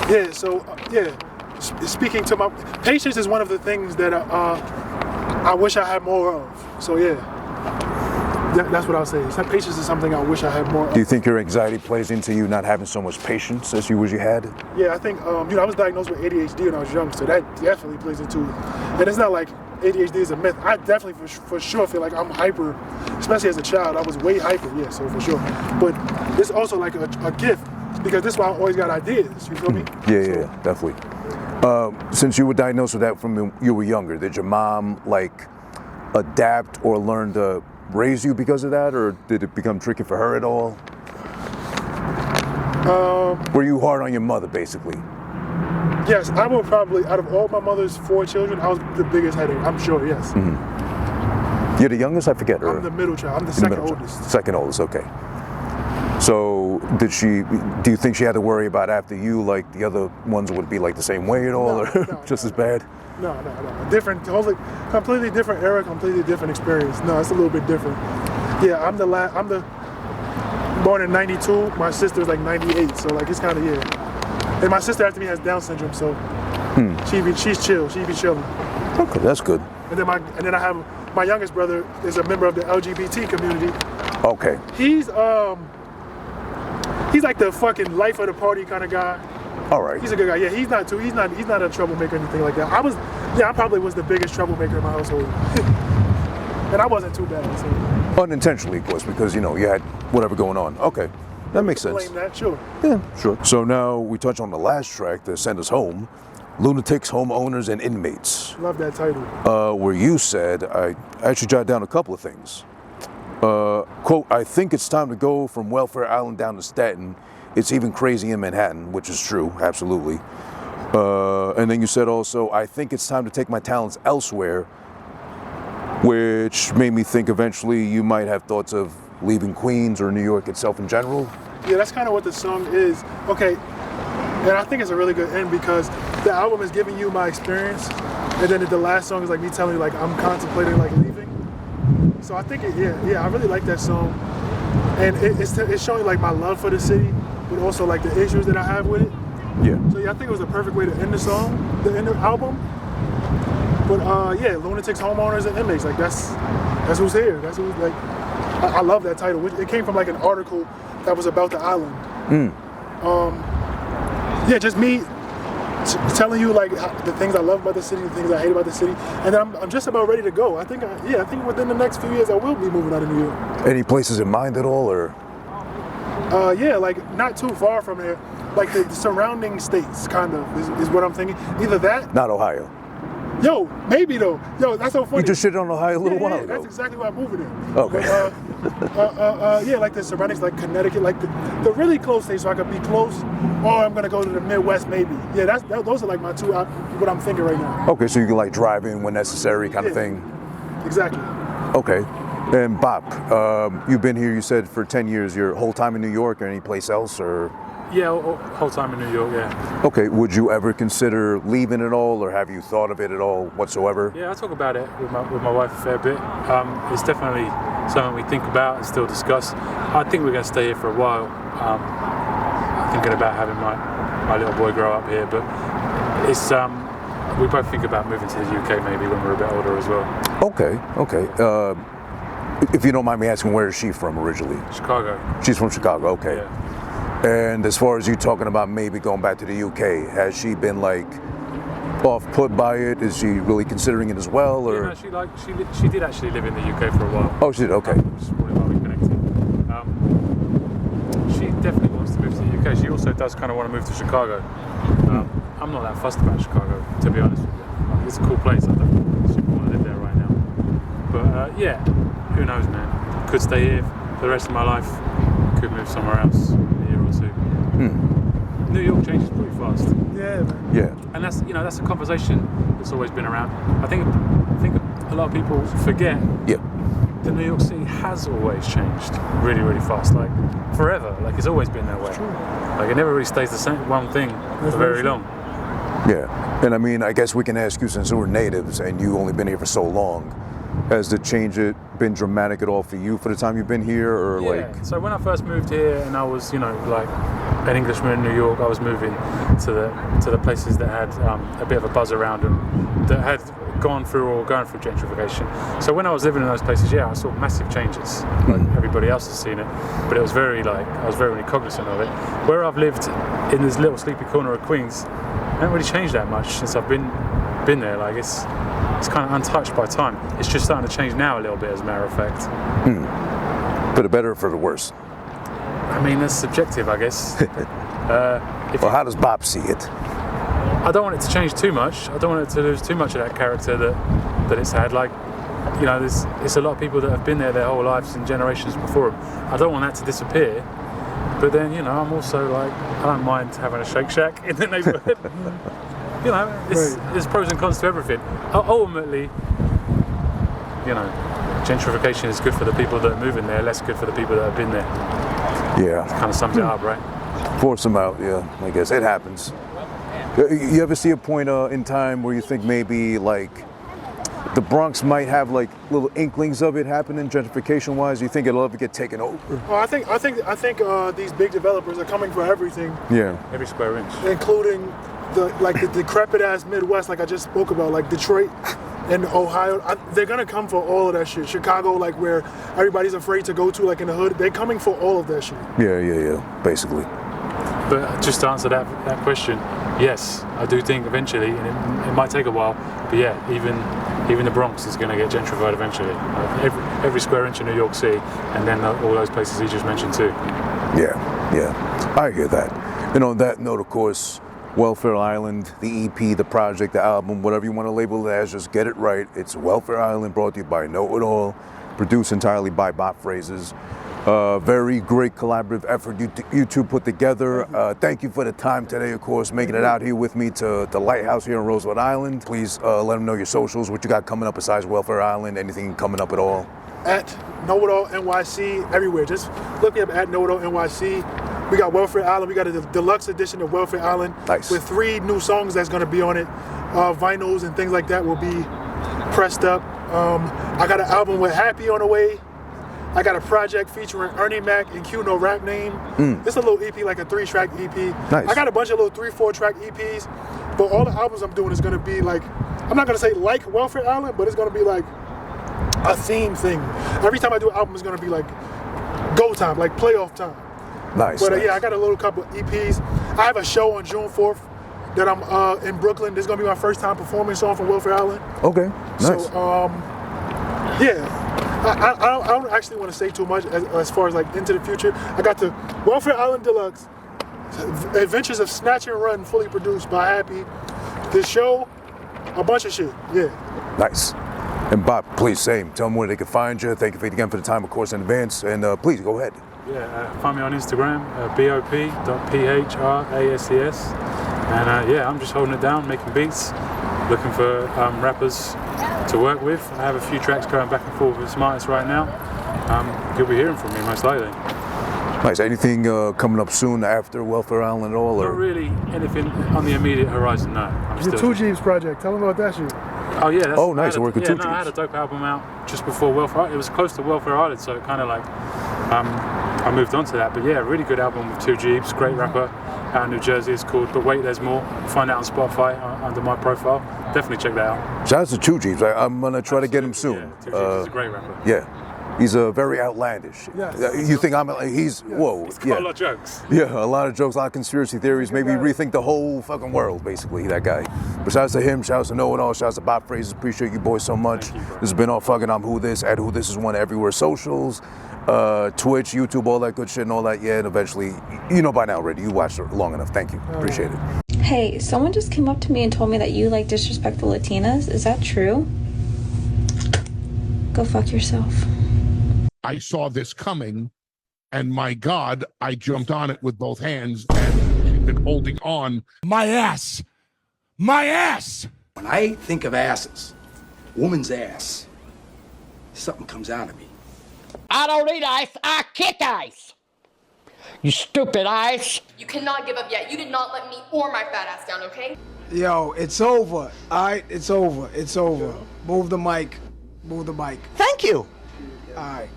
Yeah. So yeah, speaking to my patience is one of the things that I wish I had more of. So yeah. That's what I'll say. Patience is something I wish I had more of. Do you think your anxiety plays into you not having so much patience as you wish you had? Yeah, I think, I was diagnosed with ADHD when I was young, so that definitely plays into it. And it's not like ADHD is a myth. I definitely for sure feel like I'm hyper, especially as a child. I was way hyper, yeah, so for sure. But it's also like a gift, because this is why I always got ideas, you feel me? Yeah, definitely. Since you were diagnosed with that from when you were younger, did your mom like adapt or learn to raise you because of that, or did it become tricky for her at all? Were you hard on your mother, basically? Yes, I would probably, out of all my mother's 4 children, I was the biggest headache, I'm sure, yes. Mm-hmm. You're the youngest, I forget? I'm the middle child, I'm the second oldest. Second oldest, okay. So do you think she had to worry about after you, like the other ones would be like the same way at all, or just as bad? No. Different, completely different era, completely different experience. No, it's a little bit different. Yeah, I'm the born in 92, my sister's like 98, so like it's kind of, yeah. And my sister after me has Down syndrome, so she's chill, she be chilling. Okay, that's good. And then I have my youngest brother is a member of the LGBT community. Okay. He's like the fucking life of the party kind of guy. All right. He's a good guy. Yeah, he's not a troublemaker or anything like that. I probably was the biggest troublemaker in my household. And I wasn't too bad. So. Unintentionally, of course, because you had whatever going on. Okay, that makes sense. Blame that, sure. Yeah, sure. So now we touch on the last track to send us home, Lunatics, Homeowners, and Inmates. Love that title. Where you said, I actually jotted down a couple of things. Quote, I think it's time to go from Welfare Island down to Staten. It's even crazy in Manhattan, which is true, absolutely. And then you said also, I think it's time to take my talents elsewhere, which made me think eventually you might have thoughts of leaving Queens or New York itself in general. Yeah, that's kind of what the song is. Okay, and I think it's a really good end because the album is giving you my experience, and then the last song is like me telling you like I'm contemplating like leaving. So I think I really like that song, and it's showing like my love for the city, but also like the issues that I have with it. Yeah. So yeah, I think it was the perfect way to end the song, to end the album. But yeah, Lunatics, Homeowners, and Inmates, like that's who's here. That's who's like. I love that title. It came from like an article that was about the island. Yeah, just me telling you like the things I love about the city, the things I hate about the city, and then I'm just about ready to go. I think within the next few years I will be moving out of New York. Any places in mind at all, or? Yeah, like not too far from there, like the surrounding states, kind of is what I'm thinking. Either that. Not Ohio. Yo, maybe though. Yo, that's so funny. You just shitted on Ohio a little while ago. That's exactly why I'm moving in. Okay. But, yeah, like the surroundings, like Connecticut, like the really close states, so I could be close. Or I'm gonna go to the Midwest, maybe. Yeah, those are like my two. What I'm thinking right now. Okay, so you can like drive in when necessary, kind of thing. Exactly. Okay. And Bop, you've been here, you said, for 10 years. Your whole time in New York or any place else, or? Yeah, whole time in New York, yeah. Okay, would you ever consider leaving at all, or have you thought of it at all whatsoever? Yeah, I talk about it with my wife a fair bit. It's definitely something we think about and still discuss. I think we're going to stay here for a while. Thinking about having my little boy grow up here, but it's we both think about moving to the UK maybe when we're a bit older as well. Okay, okay. If you don't mind me asking, where is she from originally? Chicago. She's from Chicago, okay. Yeah. And as far as you talking about maybe going back to the UK, has she been like off-put by it? Is she really considering it as well, or? Yeah, no, she did actually live in the UK for a while. Oh, she did. Okay. Which is probably why we connected. She definitely wants to move to the UK. She also does kind of want to move to Chicago. I'm not that fussed about Chicago, to be honest with you. Like, it's a cool place. I don't super want to live there right now. But yeah, who knows, man? Could stay here for the rest of my life. Could move somewhere else in a year or two. New York changes pretty fast. Yeah, man. Yeah. And that's a conversation that's always been around. I think a lot of people forget. Yeah. that New York City has always changed really, really fast. Like forever. Like it's always been that way. Like it never really stays the same one thing for very long. Yeah. And I mean, I guess we can ask you, since we're natives and you only been here for so long, has the change been dramatic at all for you for the time you've been here, or like? So when I first moved here, and I was, like an Englishman in New York, I was moving to the places that had a bit of a buzz around them, that had gone through or going through gentrification. So when I was living in those places, I saw massive changes. Like everybody else has seen it, but it was very I was very cognizant of it. Where I've lived in this little sleepy corner of Queens, I haven't really changed that much since I've been there. Like it's kind of untouched by time. It's just starting to change now a little bit, as a matter of fact. For the better or for the worse? I mean, that's subjective, I guess. Well, how does Bop see it? I don't want it to change too much. I don't want it to lose too much of that character that it's had. Like, it's a lot of people that have been there their whole lives and generations before them. I don't want that to disappear. But then, I'm also like, I don't mind having a Shake Shack in the neighborhood. There's pros and cons to everything. Ultimately, gentrification is good for the people that are moving there, less good for the people that have been there. Yeah. It kind of sums it up, right? Force them out, yeah, I guess. It happens. You ever see a point in time where you think maybe like the Bronx might have like little inklings of it happening gentrification-wise? You think it'll ever get taken over? Well, I think these big developers are coming for everything. Yeah. Every square inch. Including the decrepit ass Midwest, like I just spoke about, like Detroit and Ohio. They're gonna come for all of that shit. Chicago, like where everybody's afraid to go to, like in the hood. They're coming for all of that shit. Yeah. Basically. But just to answer that question, yes, I do think eventually, and it might take a while, but yeah, even the Bronx is going to get gentrified eventually. Every square inch in New York City, and then all those places he just mentioned too. Yeah, I hear that. And on that note, of course, Welfare Island, the EP, the project, the album, whatever you want to label it as, just get it right. It's Welfare Island, brought to you by KnowItAll, produced entirely by Bop Phrases. Very great collaborative effort you two put together. Thank you for the time today, of course, making it out here with me to the Lighthouse here on Roosevelt Island. Please let them know your socials, what you got coming up besides Welfare Island, anything coming up at all. At KnowItAll NYC, everywhere. Just look me up at KnowItAll NYC. We got Welfare Island. We got a deluxe edition of Welfare Island. Nice. With 3 new songs that's going to be on it. Vinyls and things like that will be pressed up. I got an album with Happy on the way. I got a project featuring Ernie Mac and Q No Rap Name. It's a little EP, like a 3-track EP. Nice. I got a bunch of little 3-4-track EPs, but all the albums I'm doing is gonna be like, I'm not gonna say like Welfare Island, but it's gonna be like a theme thing. Every time I do an album, it's gonna be like go time, like playoff time. Nice. But nice. yeah, I got a little couple EPs. I have a show on June 4th that I'm in Brooklyn. This is gonna be my first time performing song from Welfare Island. Okay, nice. So, yeah. I don't actually want to say too much as far as like into the future. I got the Welfare Island Deluxe, Adventures of Snatch and Run, fully produced by Happy. This show, a bunch of shit, yeah. Nice. And Bop, please, same. Tell them where they can find you. Thank you again for the time, of course, in advance. And please, go ahead. Yeah, find me on Instagram, bop.phrases. And yeah, I'm just holding it down, making beats, looking for rappers to work with. I have a few tracks going back and forth with some artists right now. You'll be hearing from me most likely. Nice. Anything coming up soon after Welfare Island at all? Or? Not really anything on the immediate horizon, no. Your 2 Jeeps project, tell them about that shit. Oh yeah, oh nice, I work with 2 Jeeps. I had a dope album out just before Welfare Island. It was close to Welfare Island, so it kind of like, I moved on to that. But yeah, really good album with 2 Jeeps, great rapper out in New Jersey. It's called But Wait There's More. Find it on Spotify under my profile. definitely check that out. Shout out to Two Jeeps. I'm gonna try to get him soon. Yeah, Two Jeeps is a great rapper. Yeah, he's a very outlandish. Yes. You think he's whoa? He's got a lot of jokes. Yeah, a lot of jokes, a lot of conspiracy theories. Maybe rethink the whole fucking world, basically. That guy. But shout out to him. Shout out to KnowItAll. Shout out to Bop Phrases. Appreciate you boys so much. Thank you, bro. This has been all fucking. I'm Who This at Who This is one everywhere. Socials. Twitch, YouTube, all that good shit and all that, yeah, and eventually, you know by now already, you watched it long enough. Thank you. Appreciate it. Hey, someone just came up to me and told me that you like disrespectful Latinas. Is that true? Go fuck yourself. I saw this coming, and my God, I jumped on it with both hands, and she's been holding on. My ass! My ass! When I think of asses, woman's ass, something comes out of me. I don't eat ice, I kick ice. You stupid ice. You cannot give up yet. You did not let me or my fat ass down, okay? Yo, it's over. All right, it's over. It's over. Move the mic. Move the mic. Thank you. All right.